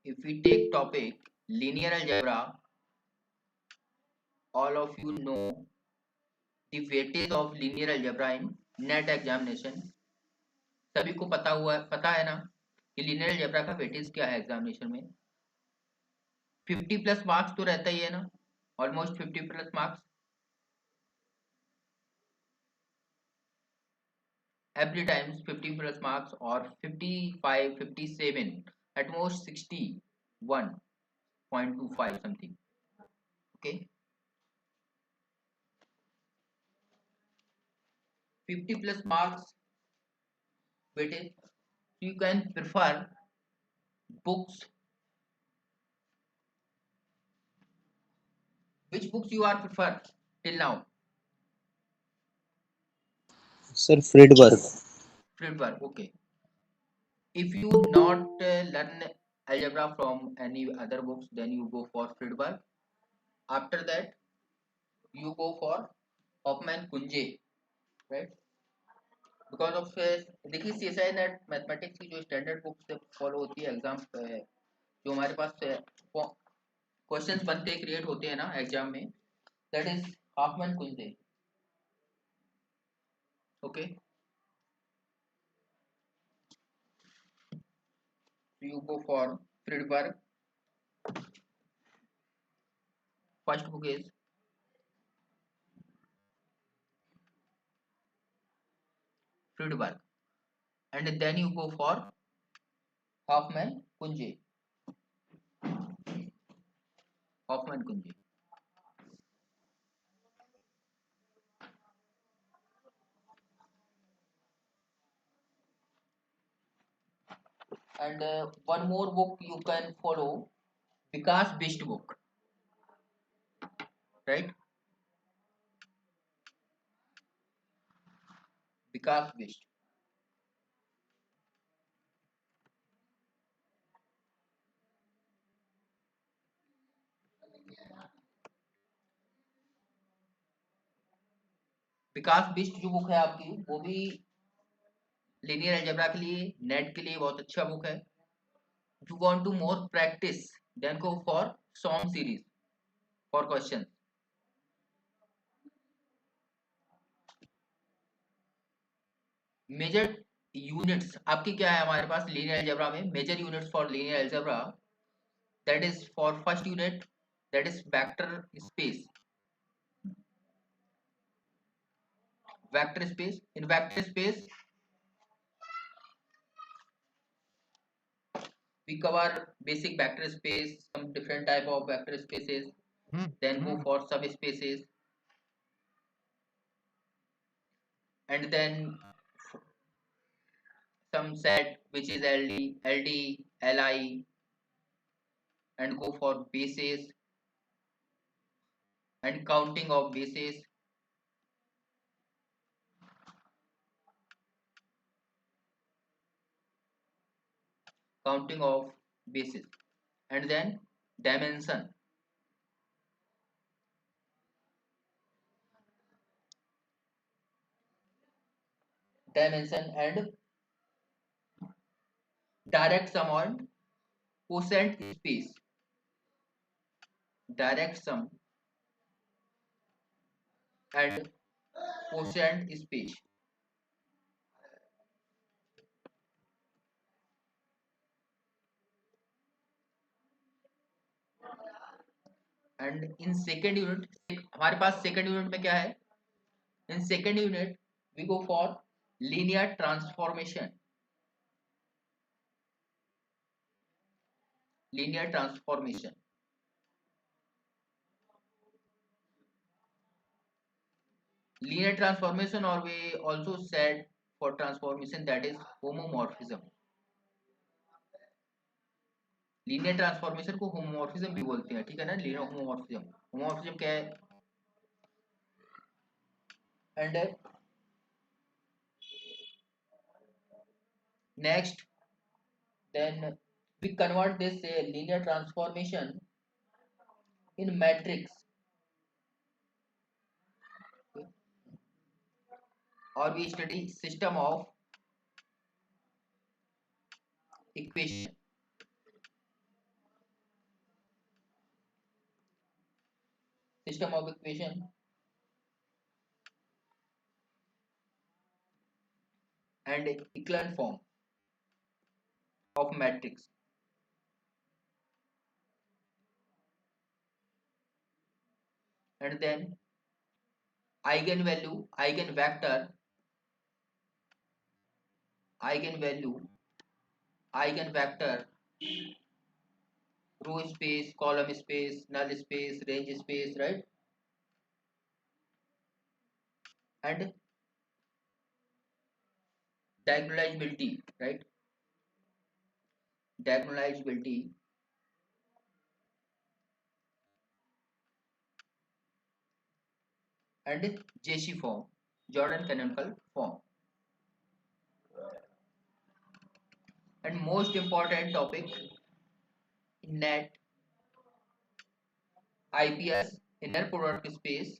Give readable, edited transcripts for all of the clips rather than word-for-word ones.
if we take topic linear algebra, all of you know the weightage of linear algebra in net examination. सभी को पता है ना कि linear algebra का weightage क्या है एग्जामिनेशन में. 50 प्लस मार्क्स तो रहता ही है ना, almost 50 plus marks every times, 50 plus marks or 55 57 at most 61.25 something. Okay, 50 plus marks weightage. You can prefer books. Which books you are prefer till now? Sir, Friedberg. Friedberg. Okay, if you not learn algebra from any other books, then you go for Friedberg. After that you go for Hoffman Kunje, right? Because of देखिए CSI net mathematics की जो standard book से follow होती है exam जो हमारे पास questions बनते create होते हैं ना एग्जाम में, that is Hoffman Kunze. Okay, you go for Friedberg. First book is Friedberg and then you go for Hoffman Kunje. Hoffman Kunje. And one more book you can follow, Vikas Bisht book, right? Vikas Bisht. विकास बिष्ट जो book है आपकी वो भी linear algebra के लिए net के लिए बहुत अच्छा बुक है. If you want to more practice, then go for song series for questions. Major units आपकी क्या है हमारे पास लीनियर अलजेब्रा में? Major units for linear algebra, that is for first unit, that is vector space. Vector space, in vector space we cover basic vector space, some different type of vector spaces, then go for subspaces, and then some set which is LD, LI, and go for bases and counting of bases. Counting of bases and then dimension. Dimension and direct sum on quotient space. Direct sum and quotient space. And in second unit हमारे पास second unit में क्या है? In second unit we go for linear transformation. Linear transformation. Linear transformation, or we also said for transformation, that is homomorphism. Linear transformation को homomorphism भी बोलते हैं, ठीक है ना? Linear homomorphism. होमोमॉर्फिज्म क्या है? And next then we convert this linear transformation in matrix, or we study system of equation. system of equation and echelon form of matrix. And then eigenvalue, eigenvector, eigenvalue, eigenvector, row space, column space, null space, range space, right? And diagonalizability, right? Diagonalizability and JC form, Jordan canonical form. And most important topic in NET, IPS, inner product space,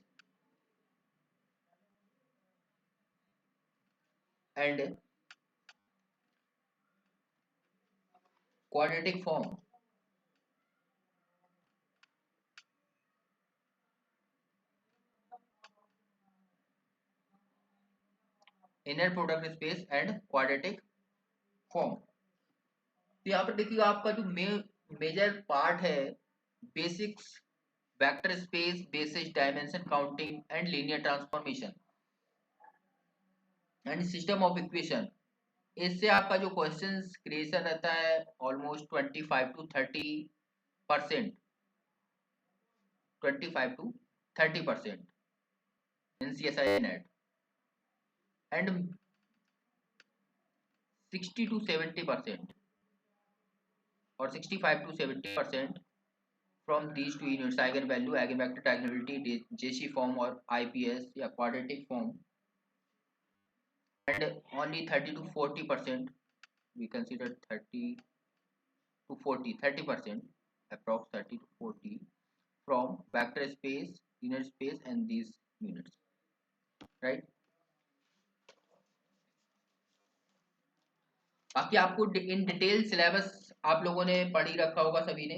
and quadratic form. Inner product space and quadratic form. तो यहाँ पर देखिए आपका जो major part है, basics, vector space, basis, dimension counting and linear transformation and system of equation. इससे आपका जो क्वेश्चन क्रिएशन रहता है almost 25 to 30%, 25 to 30% in CSI net and 60 to 70% or 65 to 70% from these two units, eigenvalue, eigenvector, diagonality, JC form or IPS या quadratic form, and only 30 to 40%, we consider 30 to 40, 30%, approx 30 to 40 from vector space, unit space and these units, right? बाकी आपको in detail syllabus आप लोगों ने पढ़ ही रखा होगा सभी ने।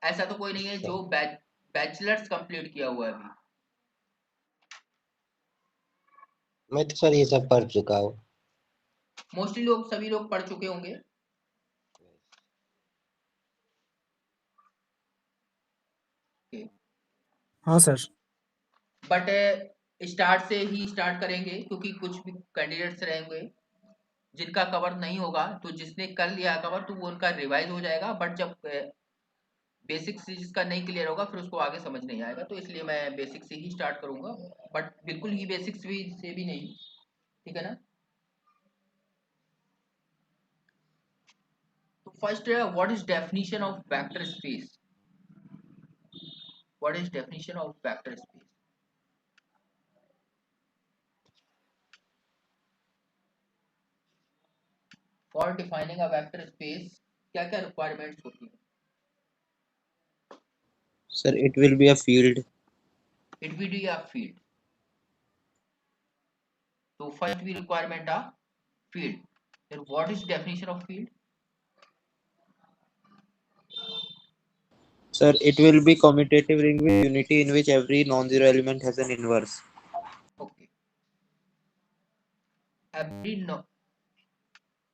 ऐसा तो कोई नहीं है जो बैचलर्स कंप्लीट किया हुआ है अभी। मैं तो सर ये सब पढ़ चुका हूँ। मोस्टली लोग, सभी लोग पढ़ चुके होंगे। हाँ सर। बट स्टार्ट से ही स्टार्ट करेंगे क्योंकि कुछ भी कैंडिडेट्स रहेंगे जिनका कवर नहीं होगा, तो जिसने कर लिया कवर तो वो उनका रिवाइज हो जाएगा, बट जब बेसिक से जिसका नहीं क्लियर होगा फिर उसको आगे समझ नहीं आएगा, तो इसलिए मैं बेसिक से ही स्टार्ट करूंगा, बट बिल्कुल ही बेसिक्स से भी नहीं, ठीक है ना। तो first, what is definition of vector space? What is definition of vector space? For defining a vector space क्या क्या रिक्वायरमेंट्स होती है? Sir, it will be a field. It will be a field. So first we requirement a field. Then what is definition of field? Sir, it will be commutative ring with unity in which every non-zero element has an inverse. Okay.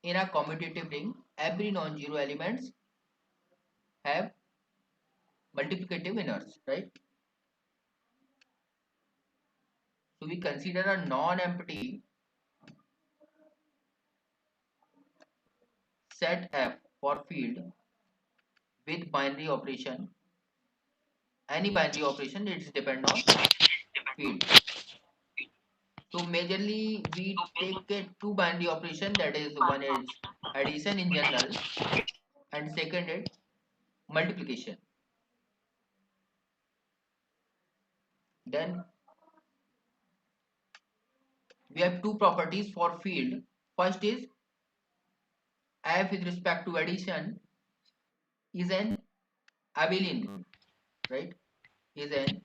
In a commutative ring, every non-zero elements have multiplicative inverse, right? So we consider a non-empty set F for field with binary operation. Any binary operation, it's depend on field. So majorly we take two binary operation, that is one is addition in general and second is multiplication. Then we have two properties for field. First is F with respect to addition is an abelian group, right? Is an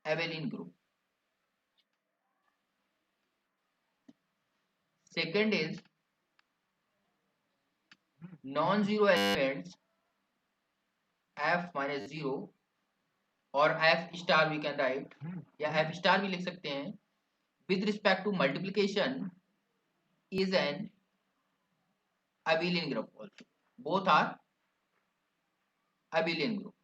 abelian group. Second is non-zero elements f minus 0 और f star we can write या f star भी लिख सकते हैं with respect to multiplication is an abelian group also. Both are abelian group.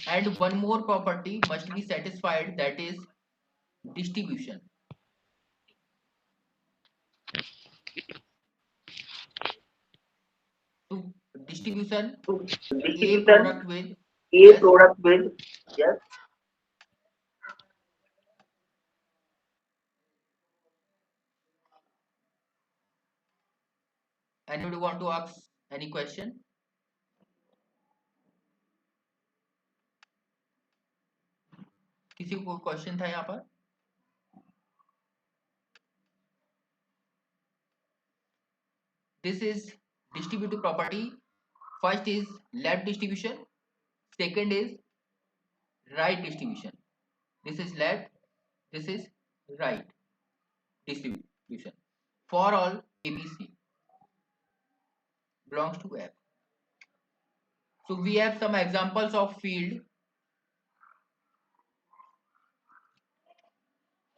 And one more property must be satisfied, that is distribution. So distribution A Distribution product with A yes. product with yes. Anybody want to ask any question? किसी को question था यहाँ पर? This is distributive property. First is left distribution. Second is right distribution. This is left. This is right distribution. For all ABC belongs to F. So we have some examples of field.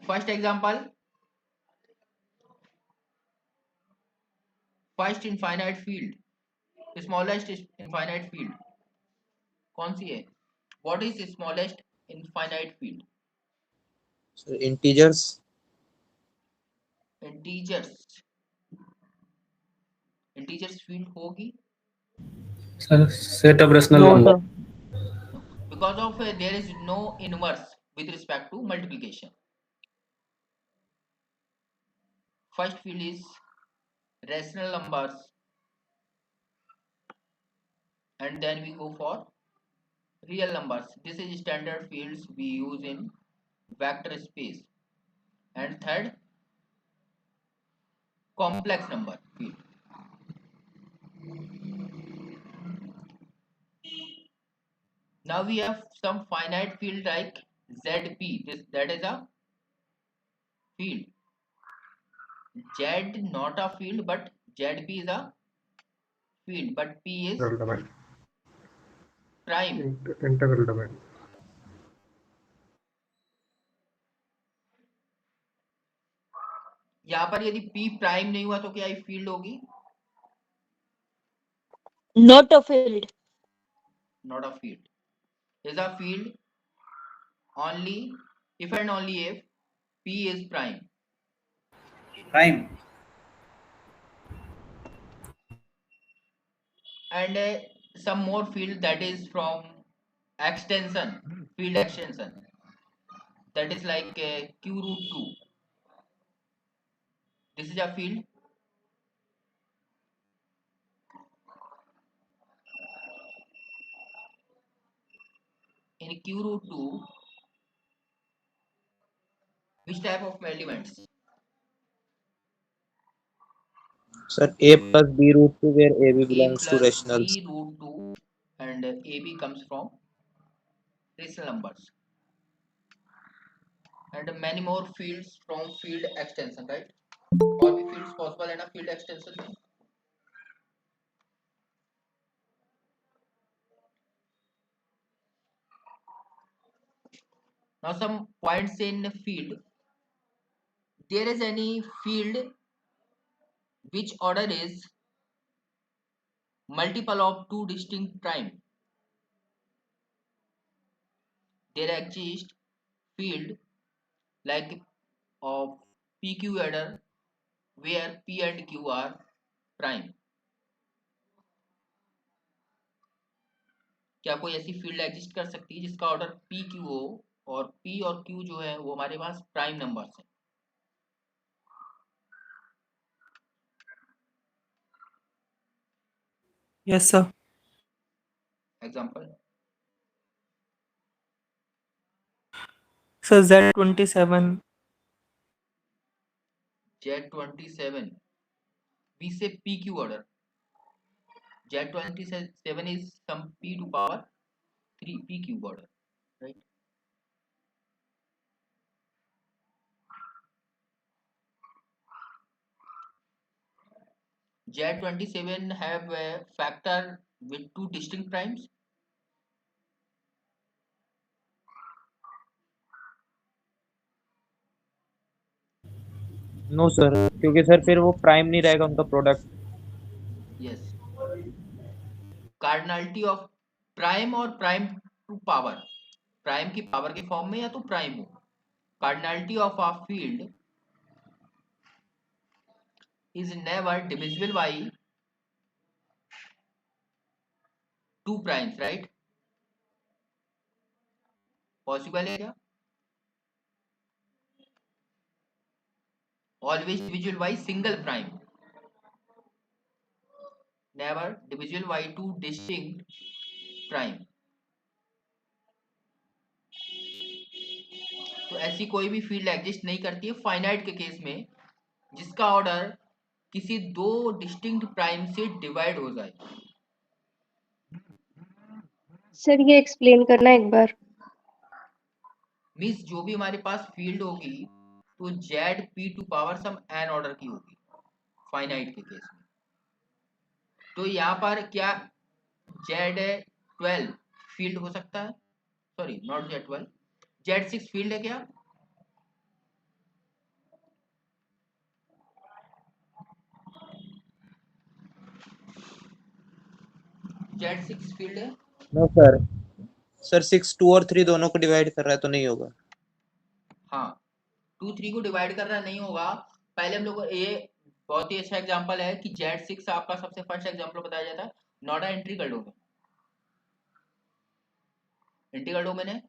First example, first infinite field, smallest infinite field. कौन सी है? What is the smallest infinite field? So integers. Integers field होगी? Set of rational No, number. sir. No, because of there is no inverse with respect to multiplication. First field is rational numbers, and then we go for real numbers. This is standard fields we use in vector space. And third, complex number field. Now we have some finite field like ZP. That is a field. Z not a field, but ZP is a field, but P is Integral domain. prime. Integral domain. यहाँ पर यदि P prime नहीं हुआ तो क्या ये field होगी? Not a field. Not a field. Is a field only if and only if P is prime. Prime. And some more field that is from extension, field extension. That is like q root 2. This is a field. In q root 2, which type of elements? Sir, A plus B root 2 where AB A belongs to plus rationals. B root 2 and AB comes from rational numbers. And many more fields from field extension, right? All the fields possible in a field extension. Now some points in field. There is any field which order is multiple of two distinct prime. There exists field like of PQ order where P and Q are prime. क्या कोई ऐसी field exist कर सकती है जिसका order P Q हो और P और क्यू जो है वो हमारे पास प्राइम नंबर्स हैं? Yes, sir. Example So Z27. Z27 we say PQ order. Z27 is some P to power 3 PQ order, right? Z27 have a factor with two distinct primes. No sir, क्योंकि sir फिर वो prime नहीं रहेगा उनका product. Yes. Cardinality of prime और prime to power, prime की power के form में या तो प्राइम हो। Cardinality of a field is never divisible by two primes, right? Possible है क्या? Always divisible by single prime, never divisible by two distinct prime. तो ऐसी कोई भी फील्ड एग्जिस्ट नहीं करती है फाइनाइट के केस में जिसका ऑर्डर किसी दो डिस्टिंक्ट प्राइम से डिवाइड हो जाए। सर ये एक्सप्लेन करना एक बार। मीन्स जो भी हमारे पास फील्ड होगी तो Z P to power some N order की होगी फाइनाइट के केस में। तो यहाँ पर क्या जेड 12 फील्ड हो सकता है? Sorry, not Z 12, Z 6 field है क्या? जेड 6 फील्ड है? नो सर, सर 6 2 और 3 दोनों को डिवाइड कर रहा है तो नहीं होगा। हाँ, 2 3 को डिवाइड करना नहीं होगा। पहले हम लोग ये बहुत ही अच्छा एग्जांपल है कि जेड 6 आपका सबसे फर्स्ट एग्जांपल बताया जाता है not a integral domain. Integral domain है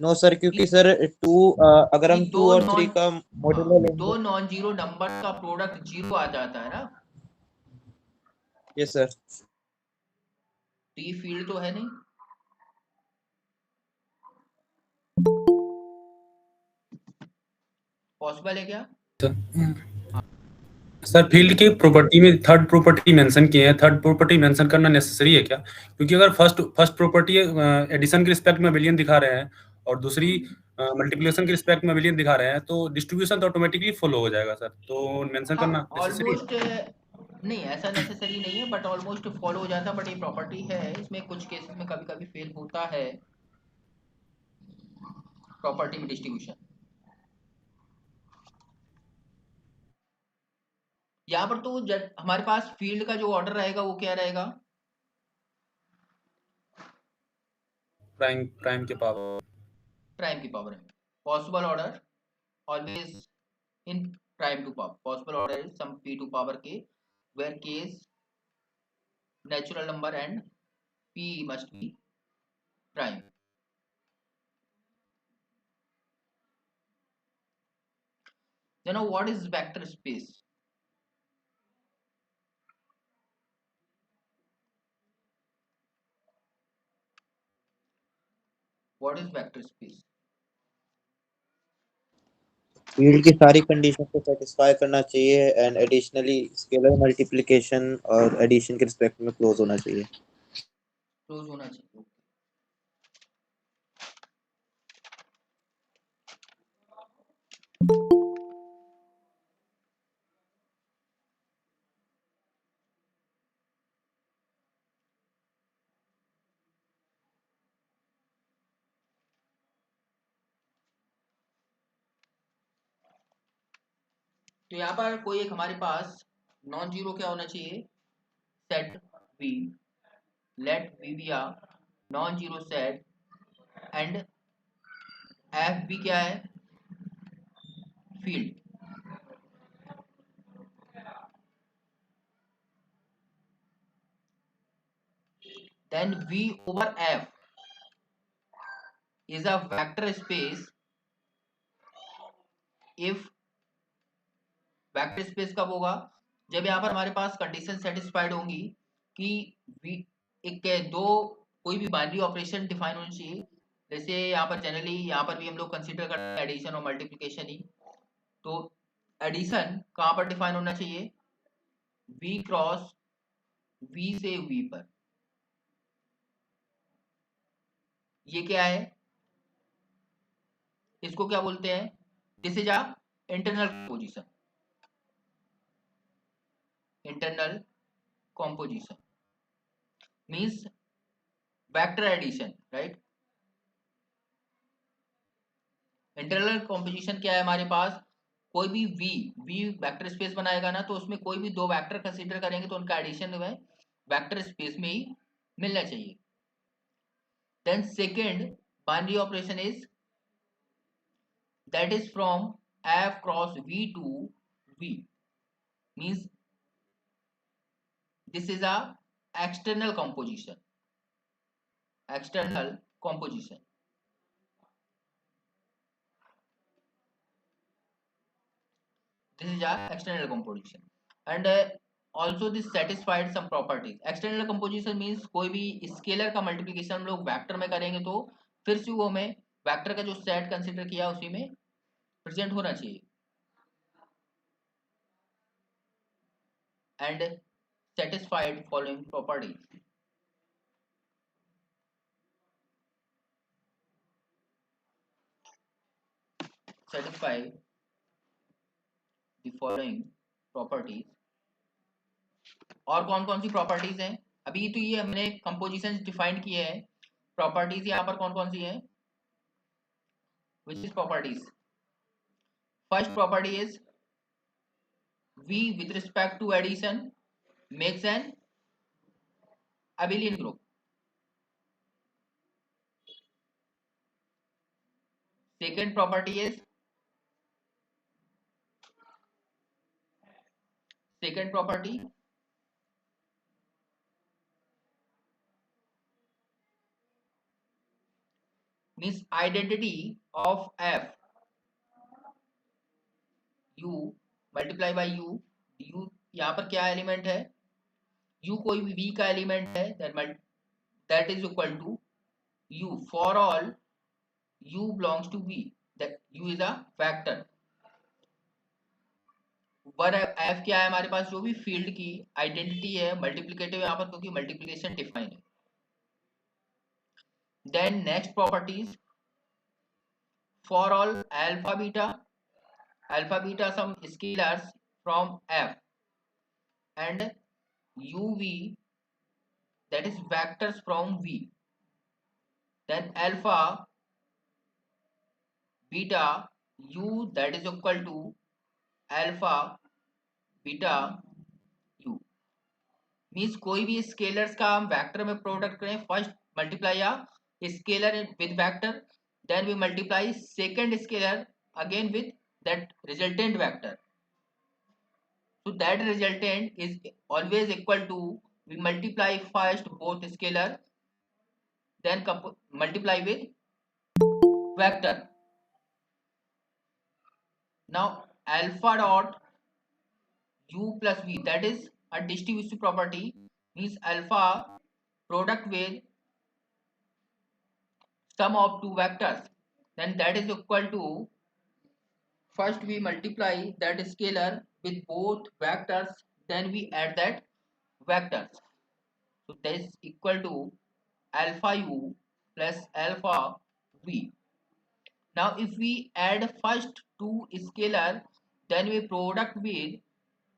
नो सर, क्योंकि सर 2 अगर हम 2 और 3 का मॉड्यूलर लेंगे। दो नॉन जीरो नंबर का प्रोडक्ट जीरो आ जाता है ना, यस सर। तो ये फील्ड तो है नहीं। पॉसिबल है क्या? सर फील्ड की प्रॉपर्टी में थर्ड प्रॉपर्टी मेंशन किए हैं, थर्ड प्रॉपर्टी मेंशन करना नेसेसरी है क्या? क्योंकि अगर फर्स्ट प्रॉपर्टी एडिशन के रिस्पेक्ट में बिलियन दिखा रहे हैं और दूसरी मल्टीप्लिकेशन के रिस्पेक्ट में बिलियन दिखा रहे हैं तो डिस्ट्रीब्यूशन तो ऑटोमेटिकली फॉलो हो जाएगा सर, तो मेंशन हाँ, करना नेसेसरी ऑलमोस्ट नहीं, ऐसा नेसेसरी नहीं है बट ऑलमोस्ट फॉलो हो जाता है। बट ये प्रॉपर्टी है, इसमें कुछ केसेस में कभी कभी फेल होता है प्रॉपर्टी में डिस्ट्रीब्यूशन। यहाँ पर तो हमारे पास फील्ड का जो ऑर्डर रहेगा वो क्या रहेगा? प्राइम के पावर। प्राइम की पावर है। Possible order always in prime to power, possible order is some p to power k where k is natural number and p must be prime. You know what is vector space? What is vector space? Field की सारी condition को satisfy करना चाहिए and additionally scalar multiplication और addition के respect में close होना चाहिए। क्लोज होना चाहिए। तो यहाँ पर कोई एक हमारे पास नॉन जीरो क्या होना चाहिए? Set v, let v be a non zero set and f भी क्या है? Field. then v over f is a vector space if, vector space कब होगा? जब यहाँ पर हमारे पास कंडीशन सेटिस्फाइड होंगी कि v एक दो कोई भी बाइनरी ऑपरेशन डिफाइन होनी चाहिए। जैसे यहाँ पर जनरली यहाँ पर भी हम लोग कंसीडर करते हैं एडिशन और मल्टीप्लिकेशन ही। तो एडिशन कहाँ पर डिफाइन होना चाहिए? v क्रॉस v से v पर। ये क्या है? इसको क्या बोलते हैं? This is a internal composition. Internal composition means vector addition, right? Internal composition क्या है हमारे पास, कोई भी वी वेक्टर स्पेस बनाएगा ना, तो उसमें कोई भी दो वेक्टर कंसीडर करेंगे तो उनका एडिशन में वेक्टर स्पेस में ही मिलना चाहिए. Then second binary operation is that is from F cross V to V, means this is a external composition. External composition. This is a external composition, and also this satisfied some properties. External composition means कोई भी scalar का multiplication हम लोग vector में करेंगे तो फिर से वो हमें वेक्टर का जो सेट कंसीडर किया उसी में प्रेजेंट होना चाहिए. And satisfied following properties. Satisfy the following properties. और कौन कौन सी प्रॉपर्टीज हैं, अभी तो ये हमने कंपोजिशन डिफाइन किए हैं. प्रॉपर्टीज यहाँ पर कौन कौन सी हैं, which is properties. First property is V with respect to addition makes an abelian group. Second property is means identity of F U multiply by U. U यहाँ पर क्या एलिमेंट है, U कोई भी V का एलिमेंट है, that is equal to U for all U belongs to V, that U is a vector. पर F क्या है हमारे पास, जो भी फील्ड की आइडेंटिटी है मल्टीप्लिकेटिव यहाँ पर, क्योंकि मल्टीप्लिकेशन डिफाइन है. Then next properties, for all alpha beta some scalars from F and UV, that is vectors from V, then alpha beta U that is equal to alpha beta U. Means कोई भी scalars का हम vector में product करें, first multiply या scalar with vector, then we multiply second scalar again with that resultant vector. So that resultant is always equal to, we multiply first both scalar then multiply with vector. Now alpha dot U plus V, that is a distributive property, means alpha product with sum of two vectors, then that is equal to, first we multiply that scalar with both vectors, then we add that vectors. So that is equal to alpha U plus alpha V. Now if we add first two scalar then we product with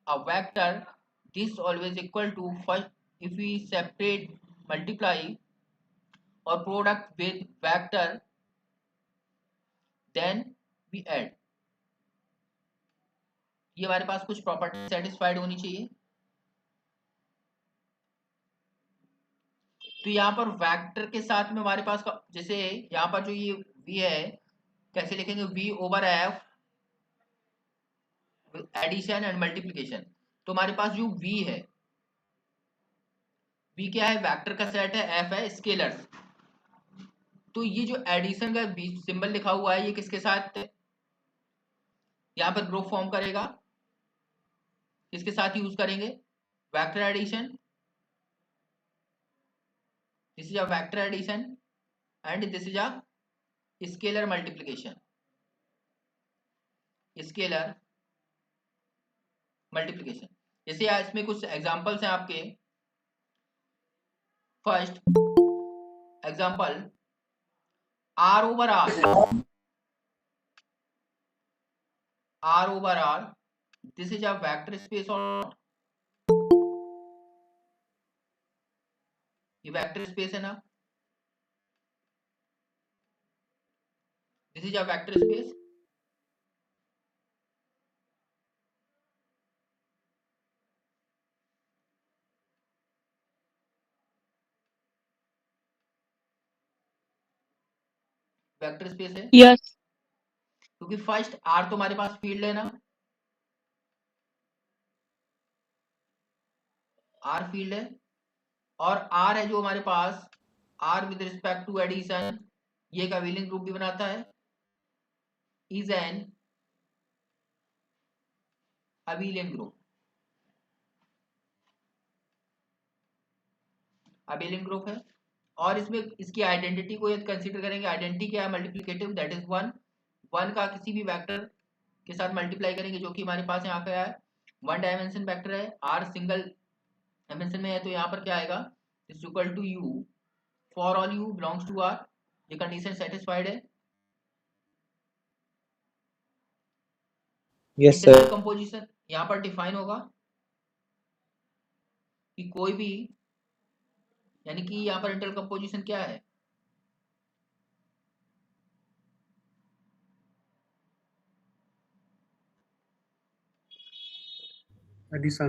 a vector, this always equal to, first if we separate multiply or product with vector then we add. ये हमारे पास कुछ property satisfied होनी चाहिए. तो यहाँ पर vector के साथ में हमारे पास जैसे यहाँ पर जो ये v है कैसे लिखेंगे, v over f addition and multiplication. तो हमारे पास जो v है, v क्या है, वेक्टर का सेट है, f है स्केलर्स. तो ये जो एडिशन का सिंबल लिखा हुआ है ये किसके साथ यहाँ पर ग्रुप फॉर्म करेगा, किसके साथ यूज करेंगे, vector addition. This is a vector addition and this is a scalar multiplication. Scalar multiplication जैसे इसमें कुछ एग्जांपल्स हैं आपके. First example, r over r R over R, this is a vector space or not? ये vector space है ना? This is a vector space. Vector space है Yes. क्योंकि फर्स्ट आर तो हमारे पास फील्ड है ना, आर फील्ड है, और आर है जो हमारे पास, R with respect to addition, ये एक अवेलिंग ग्रुप भी बनाता है, इज एन अवेलिंग ग्रुप. अवेलिंग ग्रुप है, और इसमें इसकी आइडेंटिटी को यदि कंसीडर करेंगे, आइडेंटिटी क्या है? Multiplicative, that is one. One का किसी भी वेक्टर के साथ मल्टीप्लाई करेंगे, जो कि हमारे पास यहाँ पे है वन डायमेंशन वेक्टर है, आर सिंगल डायमेंशन में है, तो यहाँ पर क्या आएगा? Is equal to u for all u belongs to R. ये कंडीशन सेटिस्फाइड है. Yes internal sir. कंपोजिशन यहाँ पर डिफाइन होगा कि कोई भी, यानी कि यहाँ पर इंटरनल कंपोजिशन क्या है? एडिशन.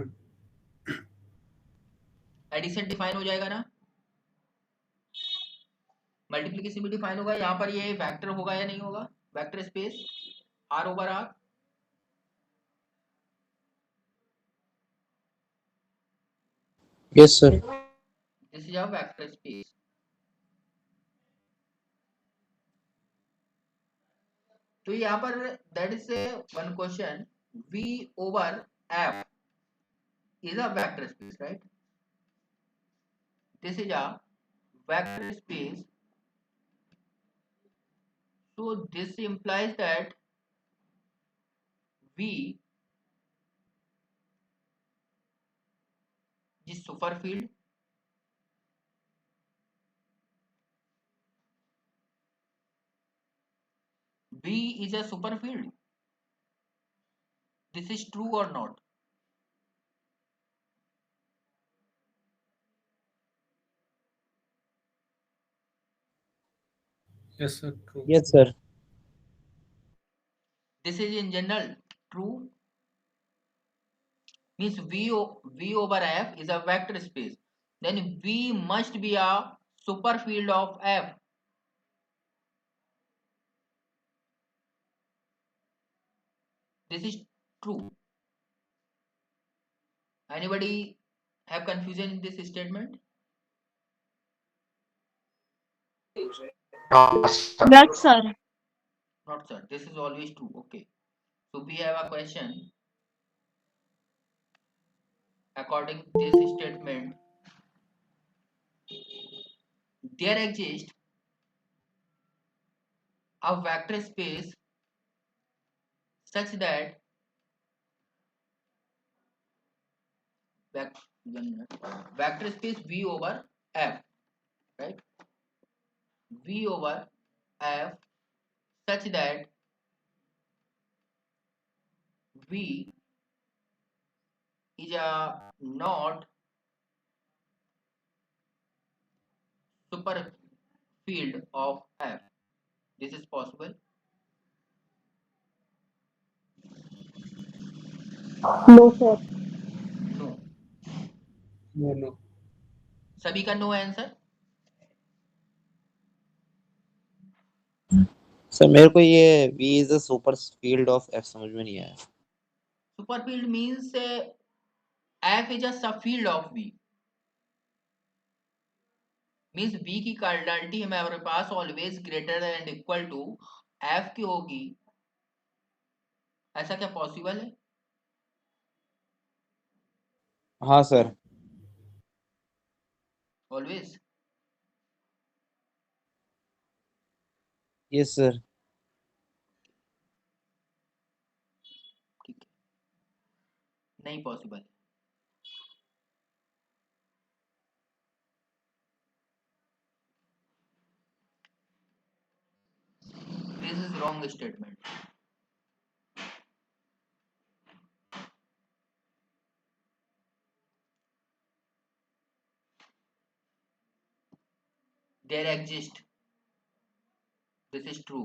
एडिशन डिफाइन हो जाएगा ना, मल्टीप्लिकेशन भी डिफाइन होगा. यहाँ पर ये वेक्टर होगा या नहीं होगा? Vector space R over R. Yes sir. This is a vector space. तो यहाँ पर that is one question, V over F is a vector space, right? This is a vector space. So this implies that V is superfield. V is a superfield. This is true or not? Yes, sir. True. Yes sir. This is in general true. Means V over F is a vector space. Then V must be a superfield of F. This is true. Anybody have confusion in this statement? Yes, sir. Not sir. This is always true. Okay. So we have a question. According to this statement, there exists a vector space such that vector space V over F, right? V over F such that V is a not super field of F. This is possible? No, sir. No. No, no. सभी का no answer. Sir मेरे को ये V is a super field of F समझ में नहीं आया. Super field means F is a subfield of V. Means V की कार्डिनलिटी हमारे पास always greater and equal to F की होगी. ऐसा क्या पॉसिबल है? हाँ सर. ऑलवेज. Yes sir. ठीक है, नहीं possible. This is wrong statement. There exist, this is true.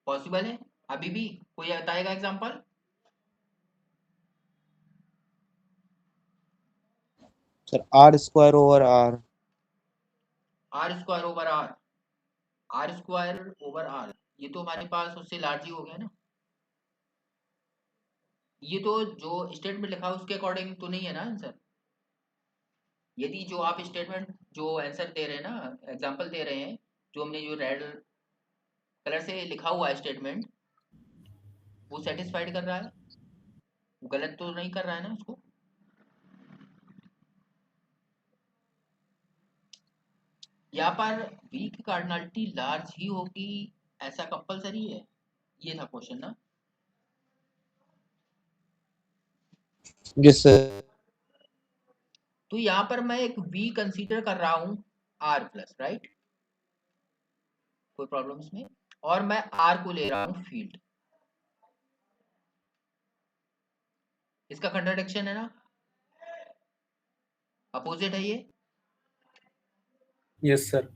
Possible है? अभी भी कोई बताएगा example? Sir R square over R. R square over R, R square over R, ये तो हमारे पास उससे लार्ज ही हो गया ना। ये तो जो स्टेटमेंट लिखा है उसके अकॉर्डिंग तो नहीं है ना आंसर। यदि जो आप स्टेटमेंट जो आंसर दे रहे हैं ना, एग्जांपल दे रहे हैं, जो हमने जो रेड कलर से लिखा हुआ है स्टेटमेंट, वो सेटिस्फाइड कर रहा है, वो गलत तो नहीं कर रहा है ना उसको। यहाँ पर v की कार्डिनलिटी लार्ज ही होगी ऐसा कंपलसरी है? ये था क्वेश्चन ना। Yes sir. तो यहाँ पर मैं एक v कंसीडर कर रहा हूँ r प्लस, राइट, कोई प्रॉब्लम इसमें, और मैं r को ले रहा हूँ फील्ड। इसका कंट्राडिक्शन है ना, अपोजिट है ये। Yes sir.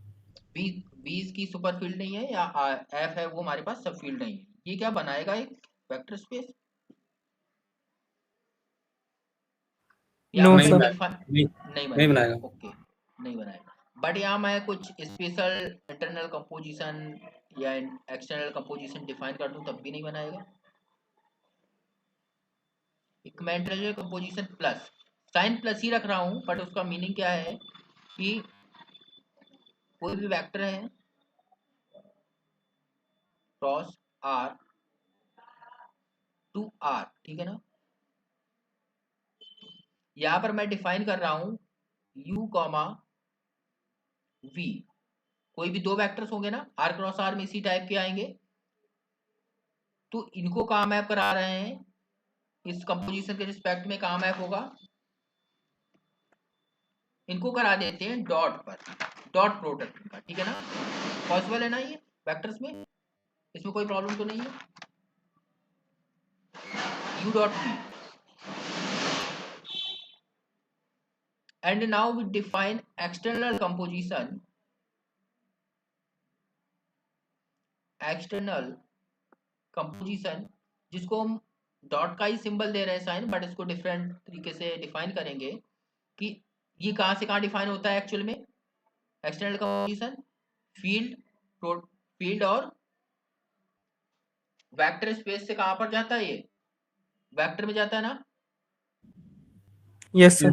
बी की सुपर फील्ड नहीं है, या एफ है वो हमारे पास सब फील्ड नहीं है, ये क्या बनाएगा एक वेक्टर स्पेस? No, मैं sir. नहीं नहीं बनाएगा, बनाएगा। ओके, नहीं बनाएगा। बट यहाँ मैं कुछ स्पेशल इंटरनल कंपोजिशन या एक्सटर्नल कंपोजिशन डिफाइन कर दूं तब भी नहीं बनाएगा। एक मैं internal composition plus sign plus ही रख रहा हूँ, बट उसका मीनिंग क्या है कि कोई भी वेक्टर है क्रॉस आर टू आर, ठीक है ना। यहाँ पर मैं डिफाइन कर रहा हूँ u कॉमा v, कोई भी दो वेक्टर्स होंगे ना r क्रॉस r में इसी टाइप के आएंगे, तो इनको कहाँ मैप करा रहे हैं, इस कंपोजिशन के रिस्पेक्ट में कहाँ मैप होगा, इनको करा देते हैं डॉट पर, डॉट प्रोडक्ट का, ठीक है ना। पॉसिबल है ना ये वेक्टर्स में, इसमें कोई प्रॉब्लम तो नहीं है। u dot v, and now we define external composition, external composition, जिसको हम डॉट का ही सिंबल दे रहे हैं साइन, बट इसको डिफरेंट तरीके से डिफाइन करेंगे कि ये कहाँ से कहाँ डिफाइन होता है एक्चुअल में। एक्सटर्नल कंपोजिशन फील्ड, फील्ड और वेक्टर स्पेस से कहाँ पर जाता है, ये वेक्टर में जाता है ना। Yes, sir.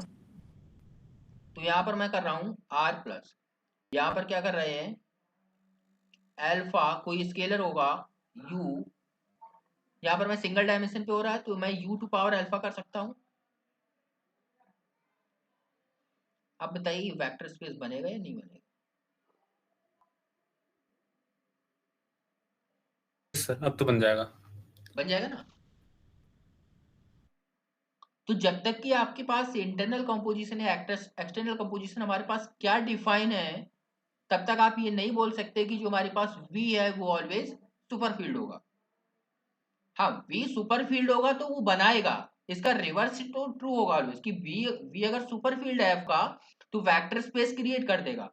तो यहाँ पर मैं कर रहा हूँ r प्लस, यहाँ पर क्या कर रहे हैं, अल्फा कोई स्केलर होगा u, यहाँ पर मैं सिंगल डायमेंशन पे हो रहा है तो मैं u टू पावर अल्फा कर सकता हूँ। अब बताइए वेक्टर स्पेस बनेगा या नहीं बनेगा? सर अब तो बन जाएगा। बन जाएगा ना। तो जब तक कि आपके पास इंटरनल कंपोजिशन या एक्सटर्नल कंपोजिशन हमारे पास क्या डिफाइन है, तब तक आप ये नहीं बोल सकते कि जो हमारे पास v है वो ऑलवेज सुपर फील्ड होगा। हाँ, v सुपर फील्ड होगा तो वो बनाएगा, इसका रिवर्स तो ट्रू होगा ऑलवेज कि v अगर सुपर फील्ड है f का तो वेक्टर स्पेस क्रिएट कर देगा,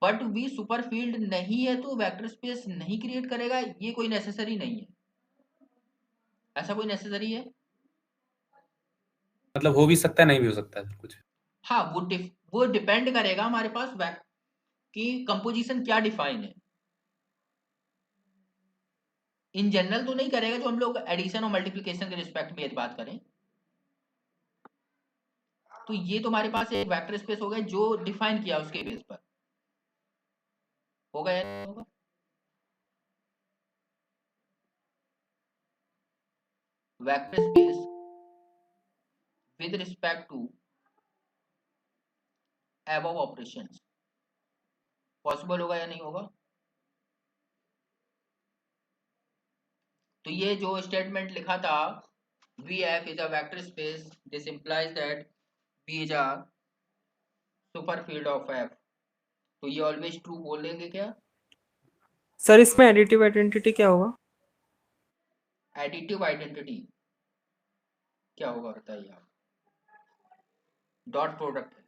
बट v सुपर फील्ड नहीं है तो वेक्टर स्पेस नहीं क्रिएट करेगा, ये कोई नेसेसरी नहीं है। ऐसा कोई नेसेसरी है? मतलब हो भी सकता है, नहीं भी हो सकता है कुछ। हाँ, वो डिपेंड करेगा हमारे पास कि कंपोजिशन क्या डिफाइन है। इन जनरल तो नहीं करेगा, जो हम लोग एडिशन और मल्टीप्लिकेशन के रिस्पेक्ट में यदि बात करें, तो ये तो हमारे पास एक वेक्टर स्पेस हो गया जो डिफाइन किया उसके बेस पर होगा या नहीं होगा। Vector space with respect to above operations, possible होगा या नहीं होगा? तो ये जो स्टेटमेंट लिखा था VF is a vector space, this implies that V is a super field of F, तो ये ऑलवेज ट्रू बोलेंगे क्या? सर इसमें एडिटिव आइडेंटिटी क्या होगा? एडिटिव आइडेंटिटी क्या होगा बताइए आप? डॉट प्रोडक्ट है,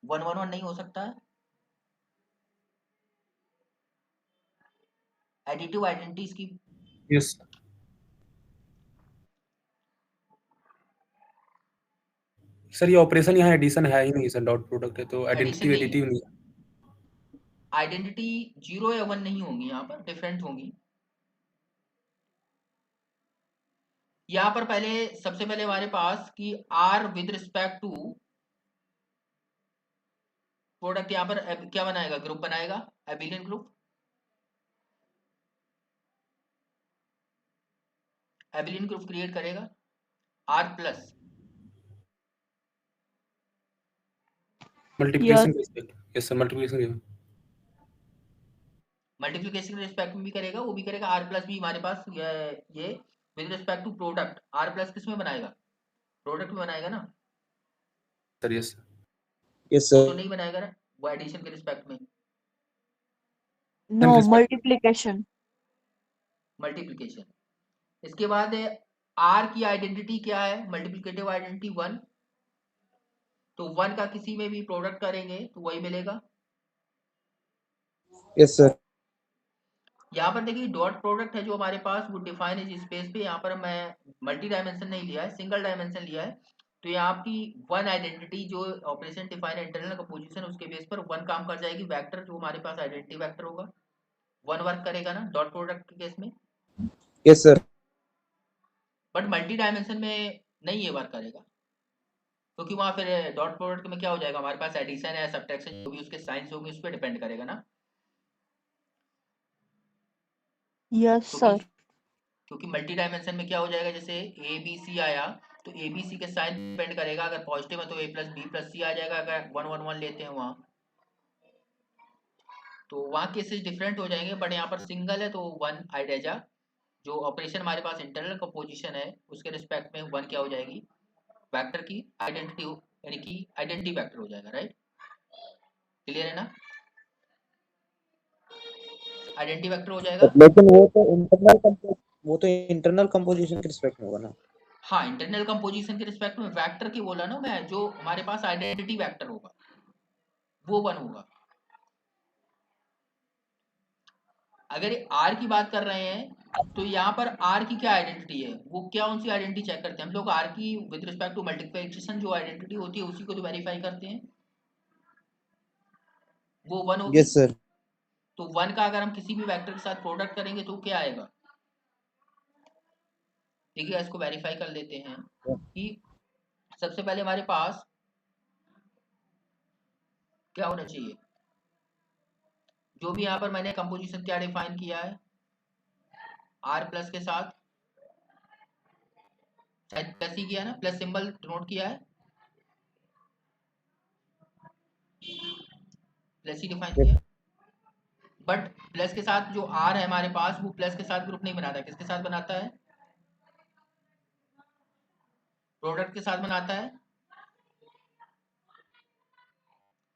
111 नहीं हो सकता है। एडिटिव आइडेंटिटीज की यस सर, ये ऑपरेशन यहाँ एडिशन है ही नहीं सर, डॉट प्रोडक्ट है तो एडिशन आइडेंटिटी नहीं है, एडिटिव नहीं है। आइडेंटिटी 0 या 1 नहीं होंगी, यहाँ पर डिफरेंट होंगी। यहाँ पर पहले सबसे पहले हमारे पास कि R with respect to product, यहाँ पर क्या बनाएगा, ग्रुप बनाएगा, abelian group, abelian group create करेगा आर प्लस मल्टीप्लिकेशन के रिस्पेक्ट, यस सर मल्टीप्लिकेशन के, मल्टीप्लिकेशन के रिस्पेक्ट में भी करेगा, वो भी करेगा आर प्लस भी हमारे पास ये with respect to product, R plus किस में बनाएगा, प्रोडक्ट में बनाएगा ना सर यस यस वो सर। तो नहीं बनाएगा ना, वो एडिशन के रिस्पेक्ट में, नो मल्टीप्लिकेशन। मल्टीप्लिकेशन। इसके बाद आर की आइडेंटिटी क्या है, मल्टीप्लिकेटिव आइडेंटिटी 1, तो 1 का किसी में भी प्रोडक्ट करेंगे तो वही मिलेगा। Yes sir. यहाँ पर देखिए डॉट प्रोडक्ट है जो हमारे पास, वो डिफाइन इज स्पेस पे, यहाँ पर मैं मल्टी डायमेंशन नहीं लिया है, सिंगल डायमेंशन लिया है। तो यहाँ आपकी 1 आइडेंटिटी जो ऑपरेशन डिफाइन इंटरनल कंपोजिशन, उसके बेस पर 1 काम कर जाएगी, वेक्टर जो हमारे पास आइडेंटिटी वेक्टर होगा 1 वर्क करेगा ना डॉट प्रोडक्ट के केस में, yes sir. But multi dimension में नहीं ये वर्क करेगा, क्योंकि वहां फिर डॉट प्रोडक्ट में क्या हो जाएगा, हमारे पास एडिशन है सब्ट्रैक्शन जो भी उसके साइंस होंगे उस पर डिपेंड करेगा ना, यस सर। क्योंकि मल्टी डायमेंशन में क्या हो जाएगा, जैसे ए बी सी आया तो ए बी सी के साइन डिपेंड करेगा, अगर पॉजिटिव है तो ए प्लस बी प्लस सी आ जाएगा, अगर 1 1 1 लेते हैं वहां तो वहां केसेस डिफरेंट हो जाएंगे, बट यहाँ पर सिंगल है तो 1 आइडेजा जो ऑपरेशन हमारे पास इंटरनल कंपोजिशन है उसके रिस्पेक्ट में 1 क्या हो जाएगी, वेक्टर की आइडेंटिटी, यानी कि आइडेंटिटी वेक्टर हो जाएगा, राइट, क्लियर है ना, आइडेंटिटी वेक्टर हो जाएगा। लेकिन वो तो इंटरनल कंपोजिशन के रिस्पेक्ट में होगा ना। हाँ इंटरनल कंपोजिशन के रिस्पेक्ट में वेक्टर की बोला ना मैं, जो हमारे पास आइडेंटिटी वेक्टर होगा वो 1 होगा। अगर आर की बात कर रहे हैं तो यहाँ पर आर की क्या आइडेंटिटी है, वो क्या उनसी आइडेंटिटी चेक करते हैं हम लोग, आर की विद रिस्पेक्ट टू मल्टीप्लिकेशन जो आइडेंटिटी होती है उसी को तो वेरीफाई करते हैं, वो 1 होगी। Yes sir. तो 1 का अगर हम किसी भी वेक्टर के साथ प्रोडक्ट करेंगे तो क्या आएगा, देखिए इसको वेरीफाई कर लेते हैं कि सबसे पहले हमारे पास क्या होना चाहिए, जो भी यहाँ पर मैंने कंपोजिशन क्या डिफाइन किया है आर प्लस के साथ, शायद प्लस ही किया ना, प्लस सिंबल नोट किया है, प्लस ही डिफाइन किया, बट प्लस के साथ जो आर है हमारे पास वो प्लस के साथ ग्रुप नहीं बनाता, किसके साथ बनाता है, प्रोडक्ट के साथ बनाता है,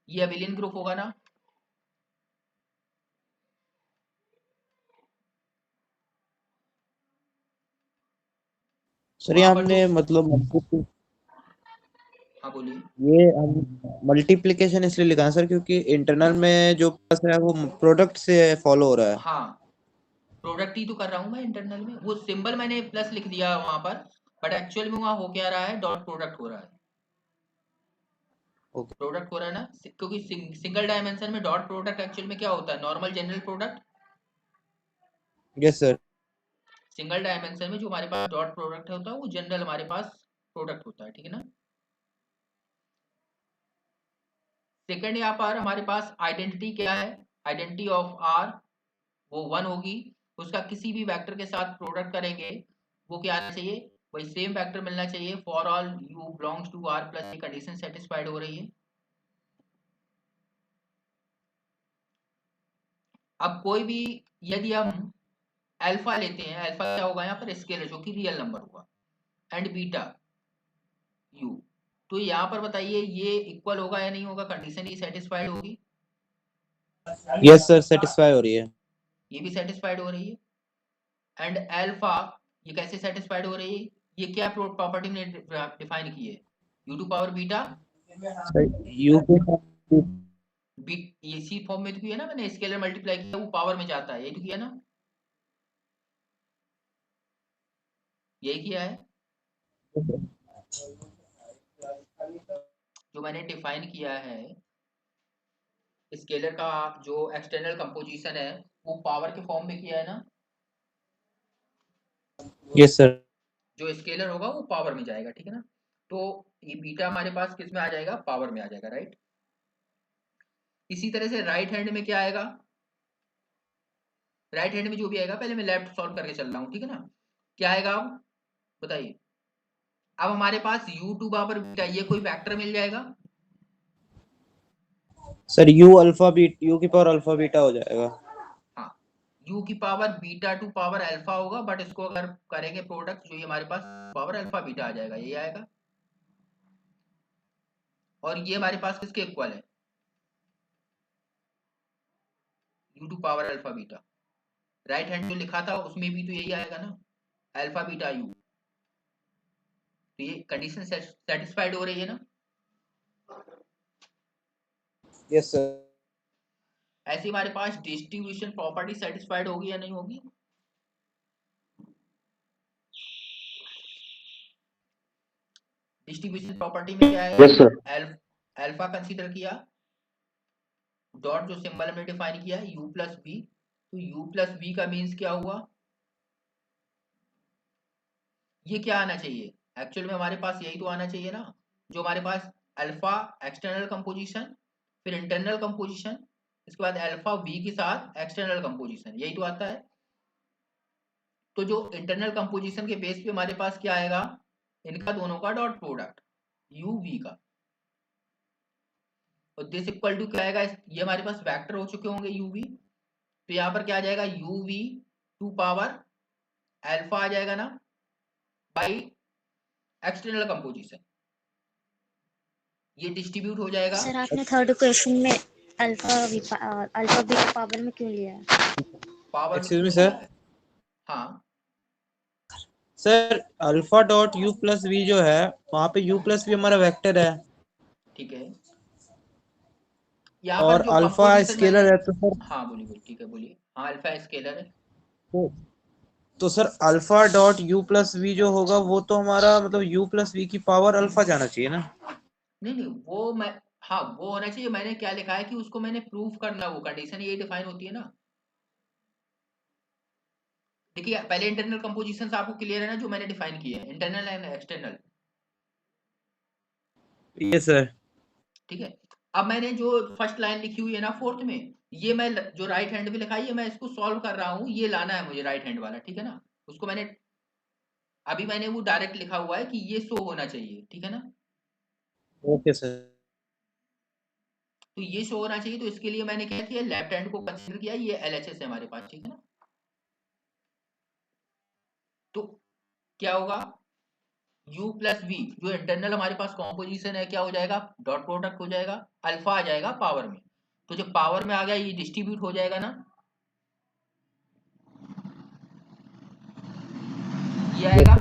ये एबिलियन ग्रुप होगा ना, सर ये वहां पर हमने जो, मतलब हाँ बोलिए, ये हम मल्टीप्लिकेशन इसलिए लिखा है सर क्योंकि इंटरनल में जो प्लस है वो प्रोडक्ट से फॉलो हो रहा है। हाँ प्रोडक्ट ही तो कर रहा हूँ मैं इंटरनल में, वो सिंबल मैंने प्लस लिख दिया वहां पर, बट एक्चुअल में वहां हो क्या रहा है, डॉट प्रोडक्ट हो रहा है, ओके। प्रोडक्ट हो रहा है ना, क्योंकि सिंगल डायमेंशन में डॉट प्रोडक्ट एक्चुअल में क्या होता है, normal general product, yes sir. Single dimension में जो हमारे पास डॉट प्रोडक्ट होता है वो जनरल हमारे पास प्रोडक्ट होता है, ठीक है ना। सेकंड यहाँ पर हमारे पास आइडेंटिटी क्या है, आइडेंटिटी ऑफ आर वो 1 होगी, उसका किसी भी वेक्टर के साथ प्रोडक्ट करेंगे वो क्या आना चाहिए, वही सेम वेक्टर मिलना चाहिए, for all u belongs to R plus, ये कंडीशन सेटिस्फाइड हो रही है। अब कोई भी यदि हम अल्फा लेते हैं, अल्फा क्या होगा यहाँ पर, स्केलर जो कि रियल नंबर होगा, एंड बीटा यू, तो यहाँ पर बताइए ये इक्वल होगा या नहीं होगा, कंडीशन ये सेटिस्फाइड होगी, यस सर सेटिस्फाई हो रही है। ये भी सेटिस्फाइड हो रही है, एंड अल्फा ये कैसे सेटिस्फाइड हो रही है, ये क्या प्रॉपर्टी ने डिफाइन की है, u to power beta u के इसी फॉर्म में तो किया ना मैंने, स्केलर मल्टीप्लाई किया वो पावर में जाता है, यही तो किया ना, यही किया है जो मैंने डिफाइन किया है। स्केलर का जो एक्सटर्नल कंपोजिशन है वो पावर के फॉर्म में किया है ना, यस सर। जो स्केलर होगा वो पावर में जाएगा, ठीक है ना। तो ये बीटा हमारे पास किस में आ जाएगा, पावर में आ जाएगा, राइट। इसी तरह से राइट हैंड में क्या आएगा, राइट हैंड में जो भी आएगा, पहले मैं लेफ्ट सॉल्व करके चल रहा हूँ, ठीक है ना। क्या आएगा अब बताइए, अब हमारे पास u टू पावर बीटा ये कोई वेक्टर मिल जाएगा, sir u alpha beta u की पावर अल्फा बीटा हो जाएगा। हाँ u की power beta to power alpha होगा, बट इसको अगर करेंगे प्रोडक्ट जो ये हमारे पास पावर अल्फा बीटा आ जाएगा, ये आएगा। और ये हमारे पास किसके इक्वल है, u to power alpha beta, right hand जो लिखा था उसमें भी तो यही आएगा ना, अल्फा बीटा u। तो ये कंडीशन सेटिस्फाइड हो रही है ना। Yes sir. ऐसे हमारे पास डिस्ट्रीब्यूशन प्रॉपर्टी सेटिस्फाइड होगी या नहीं होगी, डिस्ट्रीब्यूशन प्रॉपर्टी में क्या है, यस सर। अल्फा कंसीडर किया, डॉट जो सिंबल हमने डिफाइन किया u प्लस बी, तो u प्लस बी का मीन्स क्या हुआ, ये क्या आना चाहिए, एक्चुअल में हमारे पास यही तो आना चाहिए ना, जो हमारे पास अल्फा एक्सटर्नल कंपोजिशन, फिर इंटरनल कंपोजिशन, इसके बाद अल्फा v के साथ एक्सटर्नल कंपोजिशन, यही तो आता है। तो जो इंटरनल कंपोजिशन के बेस पे हमारे पास क्या आएगा, इनका दोनों का डॉट प्रोडक्ट u v का, और दिस इक्वल टू क्या आएगा, ये हमारे पास वेक्टर हो चुके होंगे u v, तो यहाँ पर क्या आ जाएगा u v to power alpha आ जाएगा ना, बाई एक्सटर्नल कंपोजिशन, ये डिस्ट्रीब्यूट हो जाएगा। सर आपने थर्ड क्वेश्चन में अल्फा बीटा पावर में क्यों लिया है? पावर में एक्सक्यूज मी क्यों सर। लिया है? हाँ sir alpha dot u plus v जो है वहाँ पे यू प्लस वी हमारा वेक्टर है ठीक है, यहाँ पर और जो अल्फा कंपोजिशन मैंने, स्केलर है तो सर हाँ बोलिए बोलिए, ठीक है बोलिए, हाँ अल्फा स्केलर है, तो, तो sir alpha dot u plus v जो होगा वो तो हमारा मतलब यू प्लस वी की पावर अल्फा जाना चाहिए ना। नहीं नहीं वो मैं, हाँ वो होना चाहिए, मैंने क्या लिखा है कि उसको मैंने प्रूफ करना, वो कंडीशन ये डिफाइन होती है ना। देखिए पहले इंटरनल कंपोजिशन आपको क्लियर है ना, जो मैंने डिफाइन किया है internal and external, yes sir. ठीक है। अब मैंने जो फर्स्ट लाइन लिखी हुई है ना फोर्थ में, ये मैं जो राइट हैंड में लिखा है, ये मैं इसको सॉल्व कर रहा हूँ, ये लाना है मुझे राइट हैंड वाला, ठीक है ना। उसको मैंने अभी मैंने वो डायरेक्ट लिखा हुआ है कि ये शो होना चाहिए, ठीक है ना। Okay sir. तो ये शो होना चाहिए, तो इसके लिए मैंने क्या किया, लेफ्ट हैंड को कंसीडर किया, ये एलएचएस है हमारे पास, ठीक है ना। तो क्या होगा, u प्लस v जो इंटरनल हमारे पास कॉम्पोजिशन है क्या हो जाएगा, डॉट प्रोडक्ट हो जाएगा, अल्फा आ जाएगा पावर में, तो जब पावर में आ गया ये डिस्ट्रीब्यूट हो जाएगा ना, ये आएगा।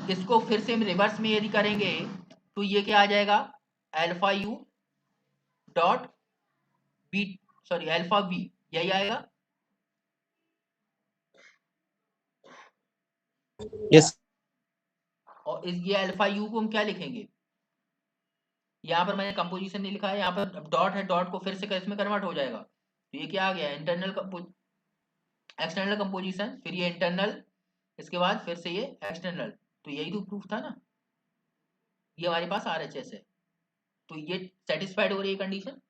इसको फिर से हम रिवर्स में यदि करेंगे तो ये क्या आ जाएगा, alpha u dot B, sorry alpha v, यही आएगा। यस। और इस ये अल्फा u को हम क्या लिखेंगे, यहाँ पर मैंने कंपोजिशन नहीं लिखा है, यहाँ पर डॉट है, डॉट को फिर से इसमें कन्वर्ट हो जाएगा, तो ये क्या आ गया, इंटरनल एक्सटर्नल कंपोजिशन, फिर ये इंटरनल, इसके बाद फिर से ये एक्सटर्नल, तो यही तो प्रूफ था ना, ये हमारे पास आरएचएस है, तो ये सेटिस्फाइड हो रही है कंडीशन।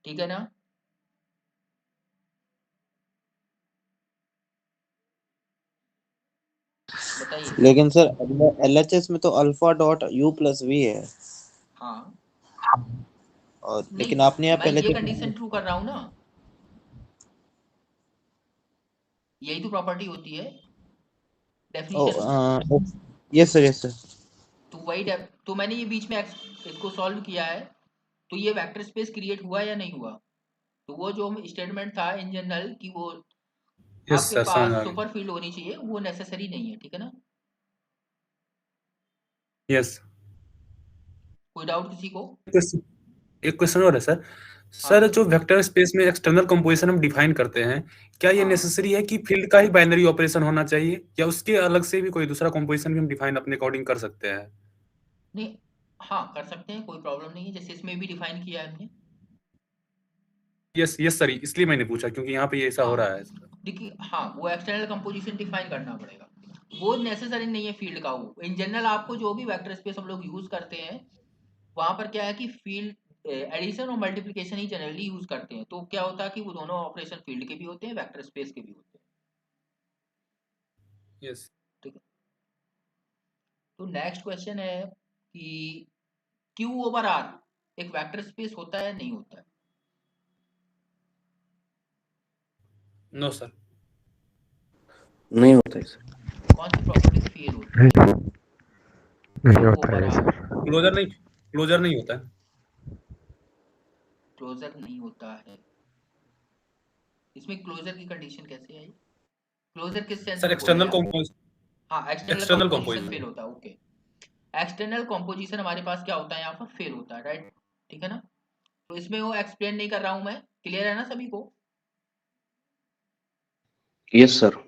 ठीक है ना। बताइए। लेकिन सर एलएचएस में तो alpha dot u plus v है हाँ और नहीं, लेकिन आपने यहाँ मैं पहले ये कंडीशन ट्रू कर रहा हूँ ना, यही तो प्रॉपर्टी होती है definition. Yes sir yes sir. तो वही तो मैंने ये बीच में इसको सॉल्व किया है, तो ये वेक्टर स्पेस क्रिएट हुआ या नहीं हुआ, तो वो जो स्टेटमेंट था इन जनरल कि वो यस आपके सर, पास समझ आ गया। सुपर फील्ड होनी चाहिए, वो नेसेसरी नहीं है, ठीक है ना? यस। कोई डाउट किसी को? एक क्वेश्चन और है सर। हाँ सर जो वेक्टर स्पेस में एक्सटर्नल कंपोजिशन हम डिफाइन करते हैं, क्या ये हाँ नेसेसरी है कि फील्ड का ही बाइनरी ऑपरेशन होना चाहिए, या उसके अलग से भी कोई दूसरा कंपोजिशन भी हम डिफाइन अपने अकॉर्डिंग कर सकते हैं? नहीं, हाँ कर सकते हैं, कोई प्रॉब्लम नहीं है, जैसे इसमें भी डिफाइन किया है हमने। यस यस सर, इसलिए मैंने पूछा क्योंकि यहाँ पे ये ऐसा हो हाँ रहा है। देखिए, हाँ वो एक्सटर्नल कंपोजिशन डिफाइन करना पड़ेगा, वो नेसेसरी नहीं है फील्ड का। वो इन जनरल आपको जो भी वेक्टर स्पेस हम लोग यूज करते हैं, वहां पर क्या है कि फील्ड एडिशन और मल्टीप्लिकेशन ही जनरली यूज करते हैं, तो क्या होता है कि वो दोनों ऑपरेशन फील्ड के भी होते हैं, वेक्टर स्पेस के भी होते हैं, यस। ठीक है? तो नेक्स्ट क्वेश्चन है कि Q ओवर R एक वेक्टर स्पेस होता है नहीं होता है? No sir. नहीं होता है सर। कौन सी प्रॉपर्टी फेल होती है? नहीं Q होता ओवर है R सर। क्लोजर नहीं होता है। क्लोजर नहीं होता है। इसमें क्लोजर की कंडीशन कैसे आई? क्लोजर किस सेंस सर में बोल रहे एक्सटर्नल हैं आप? कंपोज हाँ external external composition fail composition. होता है, ओके। एक्सटर्नल कंपोजिशन हमारे पास क्या होता है यहाँ पर? फेल होता है, राइट, ठीक है ना? तो इसमें वो एक्सप्लेन नहीं कर रहा हूं मैं, क्लियर है ना सभी को? Yes sir.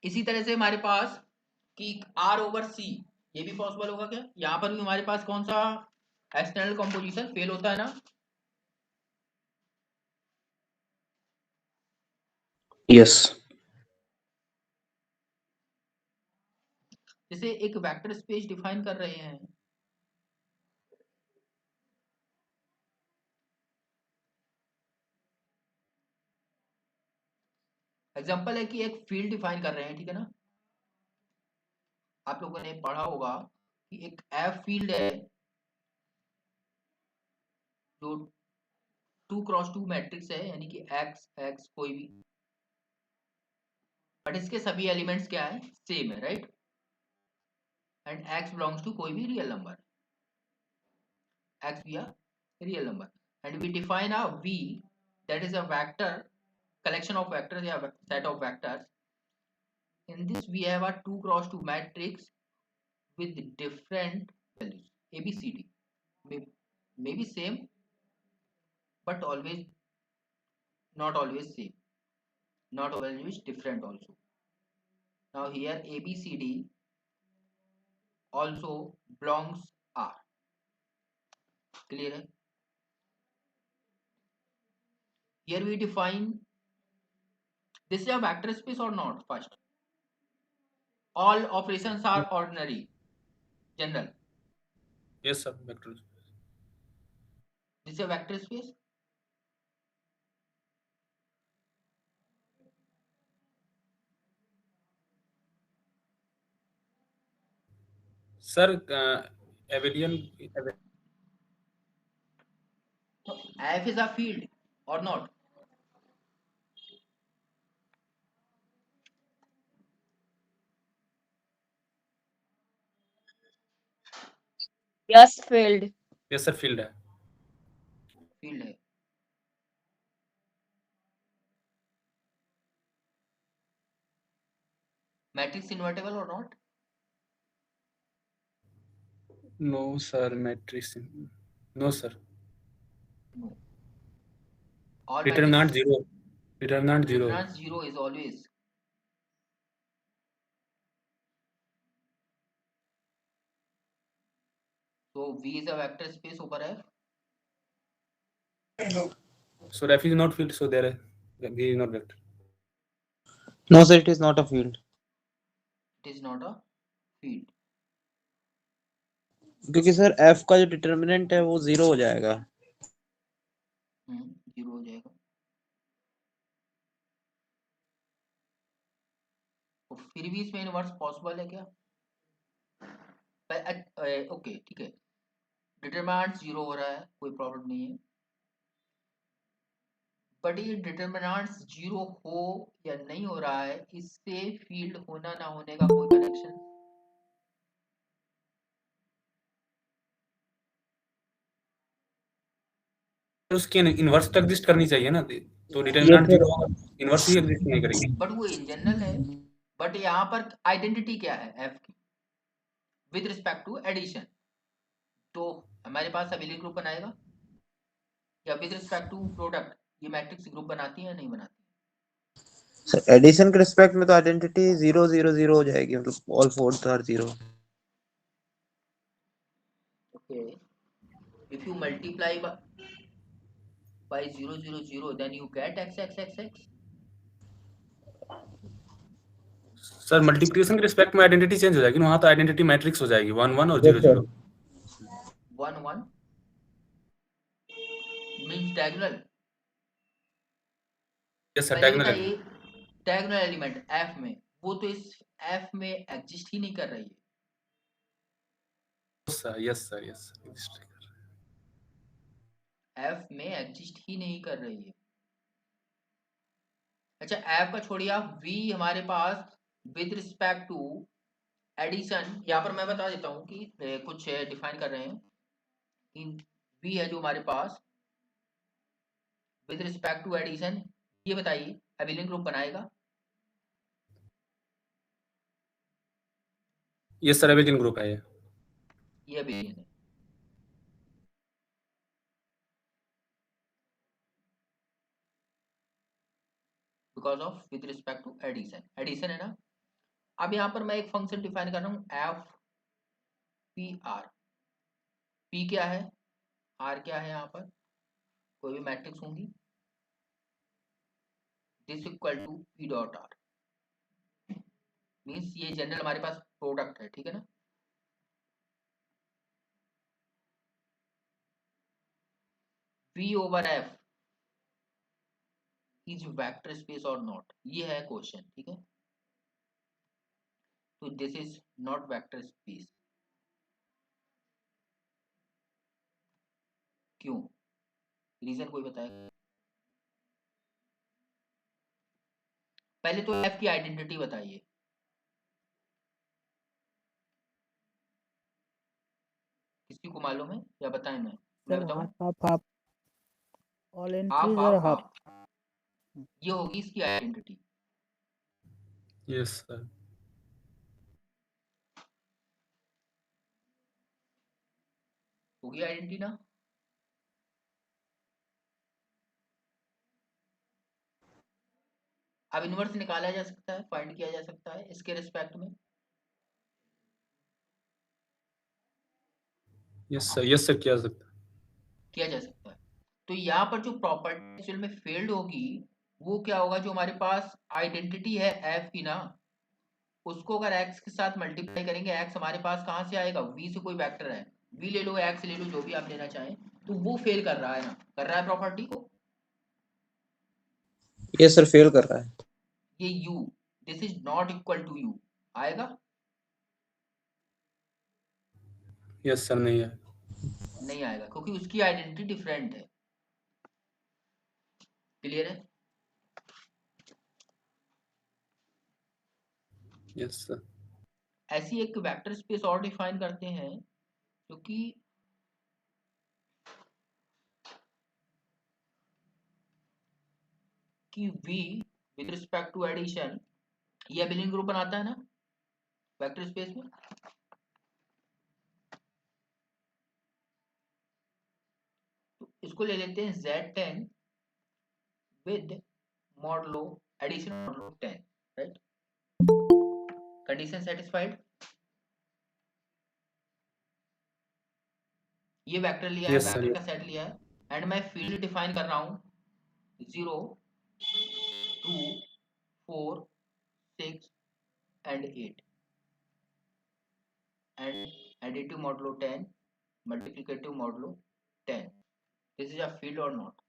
इसी तरह से हमारे पास कि R ओवर C, ये भी पॉसिबल होगा क्या? यहाँ पर भी हमारे पास कौन सा एक्सटर्नल कंपोजिशन फेल होता है ना? यस। जैसे एक वेक्टर स्पेस डिफाइन कर रहे हैं, एग्जांपल है कि एक फील्ड डिफाइन कर रहे हैं, ठीक है ना? आप लोगों ने पढ़ा होगा कि एक एफ फील्ड है जो 2x2 मैट्रिक्स है, यानी कि एक्स एक्स कोई भी, बट इसके सभी एलिमेंट्स क्या है? सेम है, right? And X belongs to कोई भी रियल नंबर, एक्स भी a real number, and we define a v that is a vector collection of vectors या set of vectors. In this we have a 2x2 matrix with different values a b c d, may be same but always not always same, not always different also. Now here a b c d also belongs R, clear है? Here we define this is a vector space or not. First, all operations are ordinary, general. Yes sir, vector. This is a vector space. Sir abelian So F is a field or not? Yes, failed. Yes sir, field है। Field है। Matrix invertible or not? No sir, matrix no sir. No. All determinant matrix zero, determinant zero. determinant zero is always. So V is a vector space over F. So ref is not field, so there V is not vector. No, sir, it is not a field. It is not a field. क्योंकि sir f का जो determinant है वो 0 हो जाएगा। Zero हो जाएगा। तो फिर भी इसमें इनवर्स पॉसिबल है क्या? ओके ठीक है, डिटरमिनेंट जीरो हो रहा है, कोई प्रॉब्लम नहीं है, बट ये डिटरमिनेंट जीरो हो या नहीं हो रहा है, इससे फील्ड होना ना होने का कोई कनेक्शन? उसकी इनवर्स तो एग्जिस्ट करनी चाहिए ना, तो Yes, डिटरमिनेंट sir. 0 होगा, इनवर्स ही एग्जिस्ट नहीं करेगी। बट वो इन जनरल है, बट यहाँ पर आइडेंटिटी क्या है एफ की विद रिस्पेक्ट टू एडिशन, तो हमारे पास अबेलियन ग्रुप बनाएगा या विद रिस्पेक्ट टू प्रोडक्ट ये मैट्रिक्स ग्रुप बनाती है या नहीं बनाती? सर एडिशन के रिस्पेक्ट में तो आइडेंटिटी 0 0 0 हो जाएगी, मतलब all fours are 0. Okay, if you multiply by 0 0 0 then you get x x x x. Sir multiplication के रिस्पेक्ट में आइडेंटिटी चेंज हो जाएगी ना, वहां तो आइडेंटिटी मैट्रिक्स हो जाएगी 1 1 और 0 0। 1 1 means diagonal. यस सर, पहले डायगोनल बताइए डायगोनल एलिमेंट f में, वो तो इस f में एग्जिस्ट ही नहीं कर रही है। Sir, yes sir, yes f में एग्जिस्ट ही नहीं कर रही है। अच्छा f का छोड़िए आप, v हमारे पास विद रिस्पेक्ट टू एडिशन, यहाँ पर मैं बता देता हूँ कि कुछ डिफाइन कर रहे हैं कि v है जो हमारे पास विद रिस्पेक्ट टू एडिशन, ये बताइए अबेलियन ग्रुप बनाएगा? यस सर, अबेलियन ग्रुप है ये अबेलियन है। Because of with respect to addition, addition है ना। अब यहाँ पर मैं एक फंक्शन डिफाइन कर रहा हूँ एफ पी आर। पी क्या है, आर क्या है, यहाँ पर कोई भी मैट्रिक्स होंगी, this equal to P dot R, means ये जनरल हमारे पास प्रोडक्ट है, ठीक है ना। V over F is vector space और नॉट, ये है क्वेश्चन, ठीक है। तो this is not vector space, क्यों, रीजन कोई बताएगा? पहले तो एफ की आइडेंटिटी बताइए। किसी को मालूम है या बताएं? मैं बताऊं? हाफ ऑल हाफ एंट्रीज और हाफ हाफ। हाफ, ये होगी इसकी आइडेंटिटी। Yes sir. होगी आइडेंटिटी ना। अब इनवर्स निकाला जा सकता है, फाइंड किया जा सकता है इसके रिस्पेक्ट में। यस सर, किया जा सकता है, किया जा सकता है। तो यहाँ पर जो प्रॉपर्टी एक्चुअल में फेल्ड होगी वो क्या होगा, जो हमारे पास आइडेंटिटी है एफ की ना, उसको अगर x के साथ मल्टीप्लाई करेंगे, x हमारे पास कहाँ से आएगा, v से कोई वेक्टर है, v ले लो x ले लो जो भी आप लेना चाहें, तो वो फेल कर रहा है ना, कर रहा है प्रॉपर्टी को। ये सर फेल कर रहा है। ये u this is not equal to u आएगा? यस सर, नहीं है, नहीं आएगा, क्योंकि उसकी आइडेंटिटी डिफरेंट है। क्लियर है? Yes sir. ऐसी एक वेक्टर स्पेस और डिफाइन करते हैं जो कि v with respect to addition, ये अबेलियन ग्रुप बनाता है ना वेक्टर स्पेस में। तो इसको ले लेते हैं Z10 with modulo addition modulo 10, right. Condition satisfied, ये वेक्टर लिया है, यस सर, वेक्टर का सेट लिया है, एंड मैं फील्ड डिफाइन कर रहा हूं 0 2 4 6 and 8, and additive modulo 10 multiplicative modulo 10, this is a field और नॉट?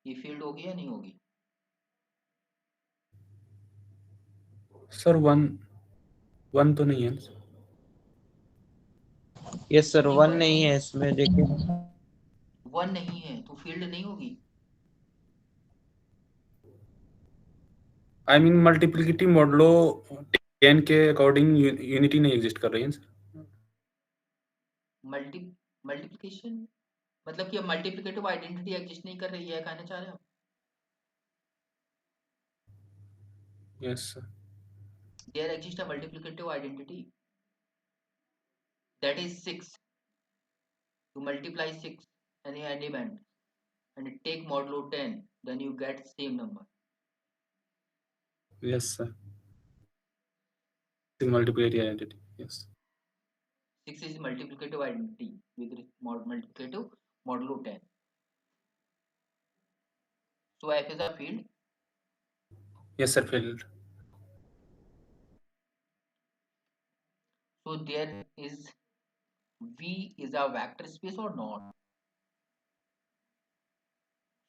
ये फील्ड होगी या नहीं होगी? सर 1 तो नहीं है। यस सर, 1 नहीं है इसमें, देखिए 1 नहीं है तो फील्ड नहीं होगी। आई मीन मल्टीप्लिकेटिव मॉडलो 10 के अकॉर्डिंग यूनिटी नहीं एग्जिस्ट कर रही है सर। मल्टीप्लिकेशन मतलब कि मल्टीप्लिकेटिव आइडेंटिटी एग्जिस्ट नहीं कर रही है, कहना चाह रहे हो? Yes sir. There exists a multiplicative identity that is 6. You multiply 6 any element and take modulo 10, then you get same number. Yes sir, multiplicative identity. Yes 6 is multiplicative identity with multiplicative modulo 10. So F is a field. Yes sir, field. So there is V is a vector space or not?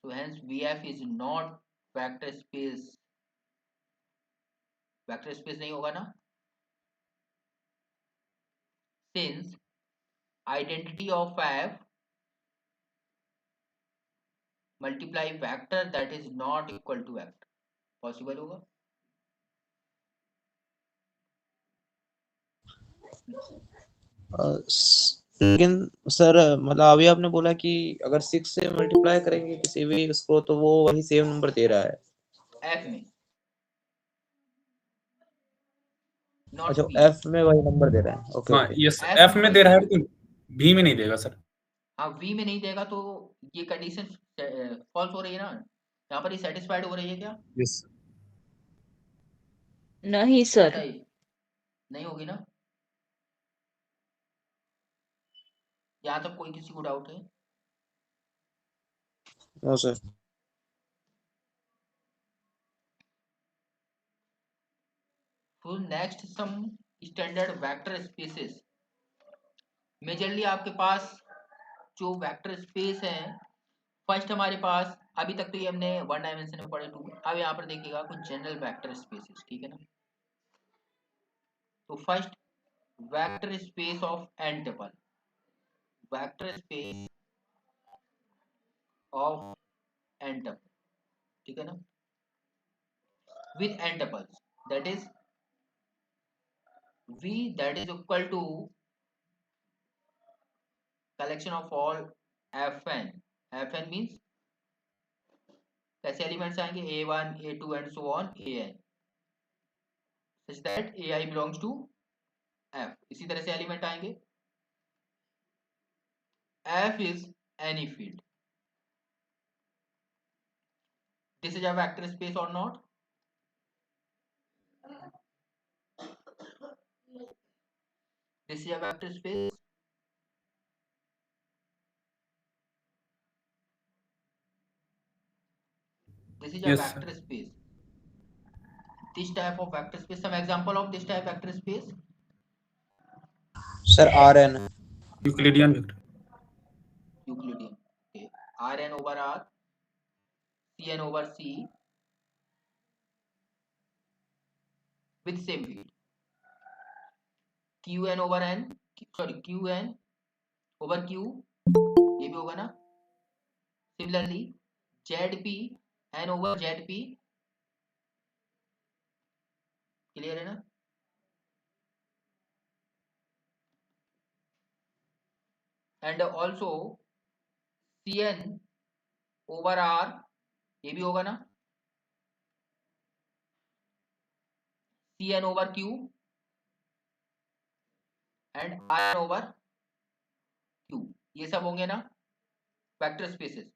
So hence VF is not vector space. Vector space नहीं होगा ना? Since identity of F multiply vector that is not equal to vector. Possible होगा? लेकिन sir मतलब अभी आपने बोला कि अगर 6 से मल्टीप्लाई करेंगे किसी भी उसको तो वो वही सेम नंबर दे रहा है F में, not अच्छा V. एफ में वही नंबर दे रहा है। ओके हाँ ओके यस, F एफ में में वही दे रहा है नंबर। लेकिन भी में नहीं देगा सर। हाँ V में नहीं देगा तो ये कंडीशन फॉल्स हो रही है ना, यहाँ पर ये सेटिस्फाइड हो रही है क्या? यस नहीं सर। बताइए, नहीं होगी ना? यहाँ तक कोई किसी को डाउट है? No sir. तो next some standard vector spaces. Majorly आपके पास जो वेक्टर स्पेस है, फर्स्ट हमारे पास अभी तक तो ये हमने वन डायमेंशन में पढ़े 2, अब यहाँ पर देखिएगा कुछ जनरल वेक्टर स्पेसेस, ठीक है ना? तो first vector space of N triple, vector space of N triple, ठीक है ना? With N triples that is V that is equal to collection of all Fn. Fn means कैसे एलिमेंट्स आएंगे A1, A2 and so on An such that Ai belongs to F. इसी तरह से element आएंगे। F is any field. This is a vector space or not? This is a vector space. This is a Yes, vector space. This type of vector space, some example of this type vector space. Sir Rn Euclidean vector. Euclidean. Okay. Rn over R, Cn over C with same field. Qn over n, sorry Qn over Q, ये भी होगा ना? Similarly, Zp n over Zp, clear है ना? And also Cn over R, ये भी होगा ना? Cn over Q and Rn over Q, ये सब होंगे ना वेक्टर स्पेसेस।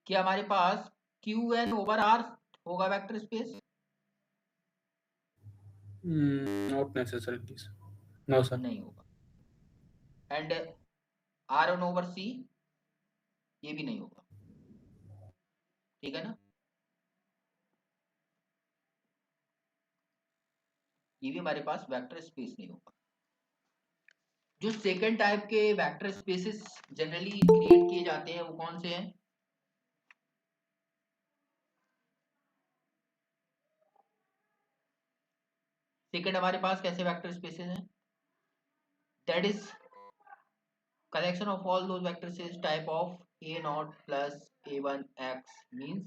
क्या हमारे पास Qn over R होगा vector space? Not necessary, no sir. नहीं होगा। एंड Rn over C, ये भी नहीं होगा, ठीक है ना? ये भी हमारे पास वेक्टर स्पेस नहीं होगा। जो सेकंड टाइप के वेक्टर स्पेसेस जनरली क्रिएट किए जाते हैं वो कौन से हैं? सेकंड हमारे पास कैसे वेक्टर स्पेसेस हैं? that is collection of all those vectors is type of a naught plus a1 x means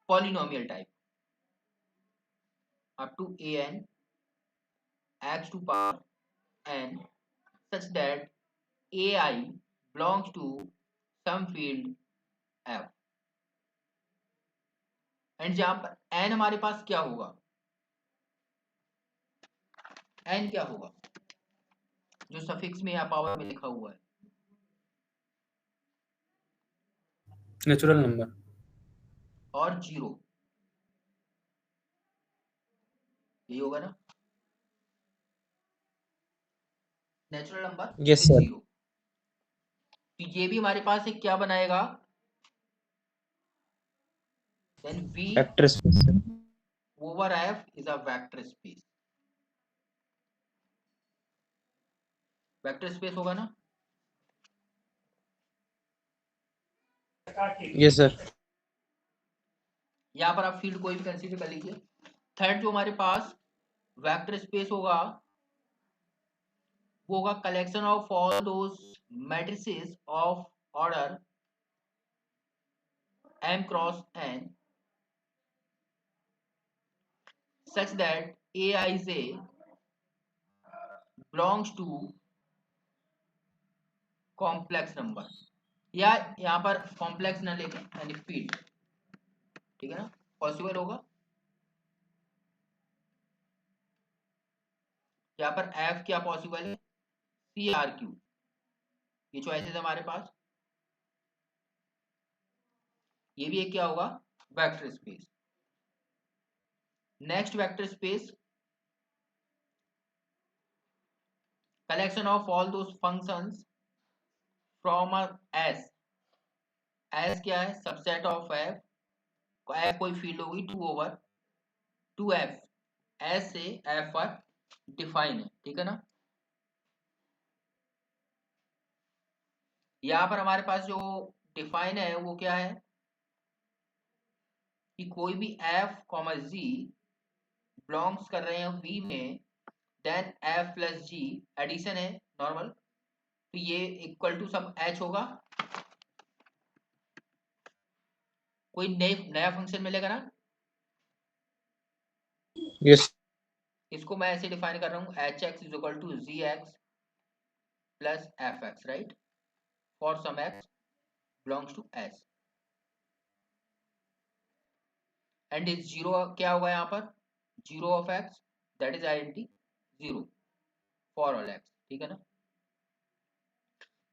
polynomial type up to an x to power n such that ai belongs to some field f and जहां पर n हमारे पास क्या होगा, n क्या होगा जो suffix में या पावर में लिखा हुआ है, नेचुरल नंबर और जीरो, यही होगा ना, natural number yes with sir. Zero. तो ये भी हमारे पास एक क्या बनाएगा, then V vector space over F is a vector space, vector space होगा ना। Yes sir. यहाँ पर आप फील्ड कोई भी कंसीडर कर लीजिए। थर्ड जो हमारे पास वेक्टर स्पेस होगा वो होगा collection of all those matrices of order m cross n such that aij belongs to complex number, या यहाँ पर कॉम्प्लेक्स ना लेके यानी फील्ड, ठीक है ना, पॉसिबल होगा। यहाँ पर f क्या पॉसिबल है, सी आर क्यू, ये चॉइसेस है हमारे पास। ये भी एक क्या होगा, vector space. Next vector space collection of all those functions from S, S क्या है, सबसेट ऑफ एफ, एफ कोई फील्ड होगी 2/2f, एस से एफ पर डिफाइन है, ठीक है ना। यहां पर हमारे पास जो डिफाइन है वो क्या है कि कोई भी f कॉमा जी बिलोंग्स कर रहे हैं v में, देन f प्लस जी एडिशन है नॉर्मल, तो ये इक्वल टू सम h होगा, कोई नया फंक्शन मिलेगा ना। यस। इसको मैं ऐसे डिफाइन कर रहा हूँ, H X is equal to G X plus F X, right, for some X belongs to S, and is zero क्या होगा यहाँ पर, zero of X that is identity zero for all X, ठीक है ना।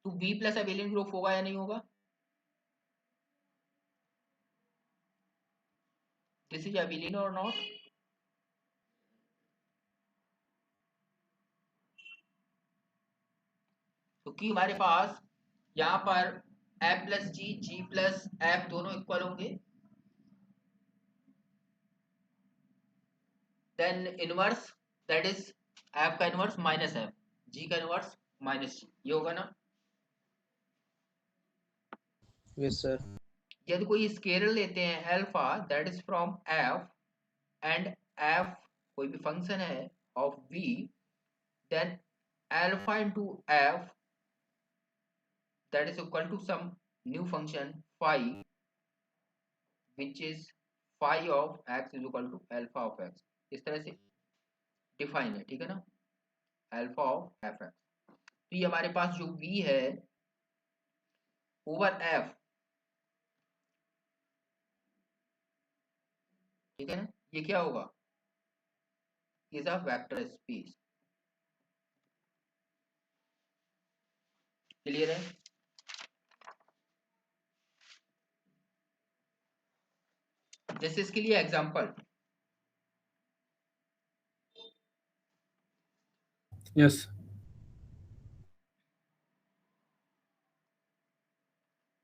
तो v प्लस एबेलियन ग्रुप होगा या नहीं होगा, दिस इज एबेलियन और नॉट, क्योंकि हमारे पास यहाँ पर f plus G plus F दोनों इक्वल होंगे, then inverse that is f का इनवर्स माइनस एफ, जी का इनवर्स माइनस जी, ये होगा ना। Yes sir. यदि कोई स्केलर लेते हैं alpha that is from f and f कोई भी फंक्शन है of v, then alpha into f that is equal to some new function phi which is phi of x is equal to alpha of x, इस तरह से define है, ठीक है ना, alpha of fx। तो ये हमारे पास जो v है ओवर f, ठीक है ना, ये क्या होगा, is a vector space, clear है। जैसे इसके लिए example, yes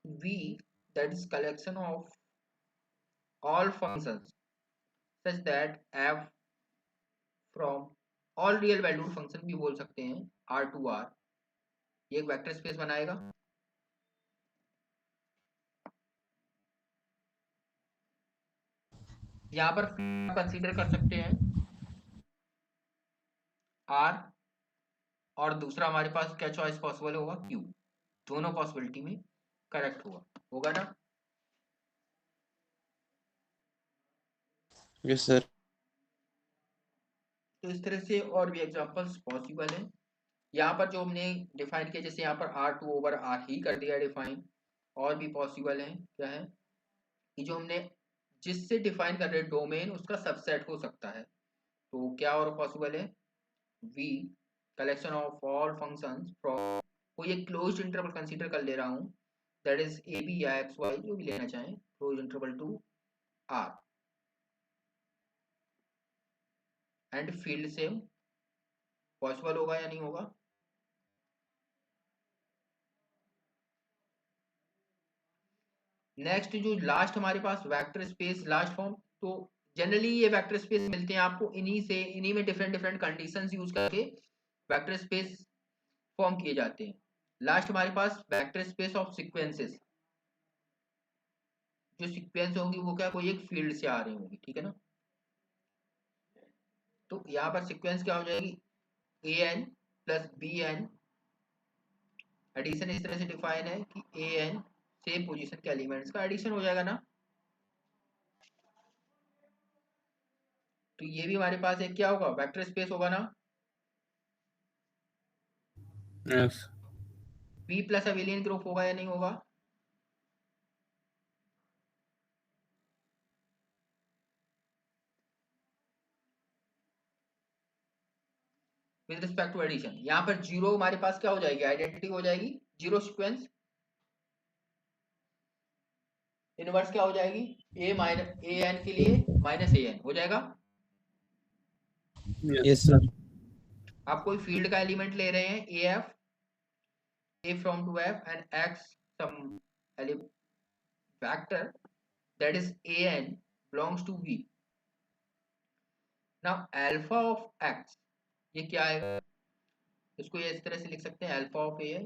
v that is collection of all functions such that f from all real valued function भी बोल सकते हैं r to r, ये एक वेक्टर स्पेस बनाएगा। यहाँ पर कंसीडर कर सकते हैं r और दूसरा हमारे पास क्या चॉइस पॉसिबल होगा, क्यू। दोनों पॉसिबिलिटी में करेक्ट होगा ना। Yes sir. तो इस तरह से और भी एग्जांपल्स पॉसिबल हैं। यहाँ पर जो हमने डिफाइन किया, जैसे यहाँ पर R2/R ही कर दिया डिफाइन। और भी पॉसिबल है, क्या है कि जो हमने जिससे डिफाइन कर रहे डोमेन उसका सबसेट हो सकता है। तो क्या और पॉसिबल है, V collection of all functions from कोई एक क्लोज्ड इंटरवल कंसीडर कर ले रहा हूँ, दैट इज AB या XY जो भी लेना चाहें, closed interval to R and field same. Possible होगा या नहीं होगा। नेक्स्ट जो लास्ट हमारे पास वेक्टर स्पेस लास्ट फॉर्म, तो जनरली ये वेक्टर स्पेस मिलते हैं आपको इन्हीं में डिफरेंट डिफरेंट कंडीशंस यूज करके वेक्टर स्पेस फॉर्म किए जाते हैं। लास्ट हमारे पास वेक्टर स्पेस ऑफ सीक्वेंसेस, जो सीक्वेंस होंगी वो क्या कोई एक फील्ड से आ रही होंगी, ठीक है ना। तो यहाँ पर सीक्वेंस क्या हो जाएगी, AN प्लस BN। एडिशन इस तरह से डिफाइन है कि AN सेम पोजीशन के एलिमेंट्स का एडिशन हो जाएगा ना। तो ये भी हमारे पास एक क्या होगा, वेक्टर स्पेस होगा ना। Yes. B plus abelian group होगा या नहीं होगा। विद रिस्पेक्ट टू एडिशन, यहाँ पर जीरो हमारे पास क्या हो जाएगी, आइडेंटिटी हो जाएगी, जीरो सीक्वेंस। इनवर्स क्या हो जाएगी, AN के लिए -AN हो जाएगा। Yes sir. आप कोई फील्ड का एलिमेंट ले रहे हैं AF, A from to F and X some vector that is AN belongs to V. Now alpha of X ये क्या है, इसको ये इस तरह से लिख सकते हैं, अल्फा ऑफ ए है,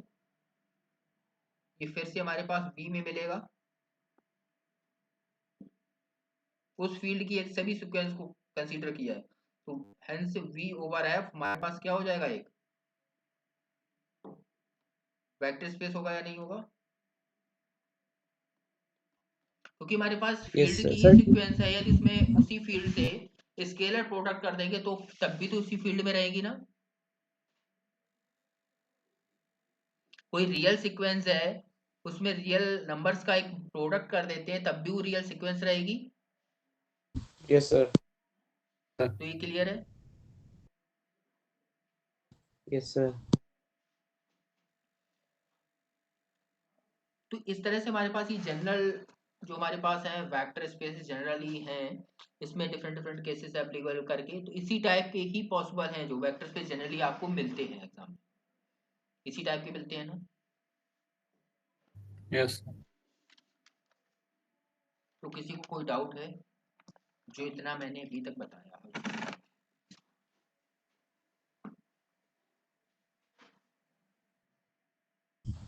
ये फिर से हमारे पास बी में मिलेगा। उस फील्ड की एक सभी सीक्वेंस को कंसीडर किया है, तो हेंस V ओवर F हमारे पास क्या हो जाएगा, एक वेक्टर स्पेस होगा या नहीं होगा। क्योंकि हमारे पास यस फील्ड की सर। ही सीक्वेंस है, यदि उसमें उसी फील्ड से स्केलर प्रोडक्ट कर देंगे तो तब भी तो उसी फील्ड में रहेगी ना। कोई रियल सीक्वेंस है, उसमें रियल नंबर्स का एक प्रोडक्ट कर देते हैं तब भी वो रियल सीक्वेंस रहेगी। Yes sir. तो ये क्लियर है। Yes sir. तो इस तरह से हमारे पास ये जनरल जो हमारे पास है वेक्टर स्पेस जनरली हैं, इसमें डिफरेंट डिफरेंट केसेस एप्लीकेबल करके, तो इसी टाइप के ही पॉसिबल हैं जो वेक्टर स्पेस जनरली आपको मिलते हैं एग्जाम में, इसी टाइप के मिलते हैं ना। यस। तो किसी को कोई डाउट है, जो इतना मैंने अभी तक बताया।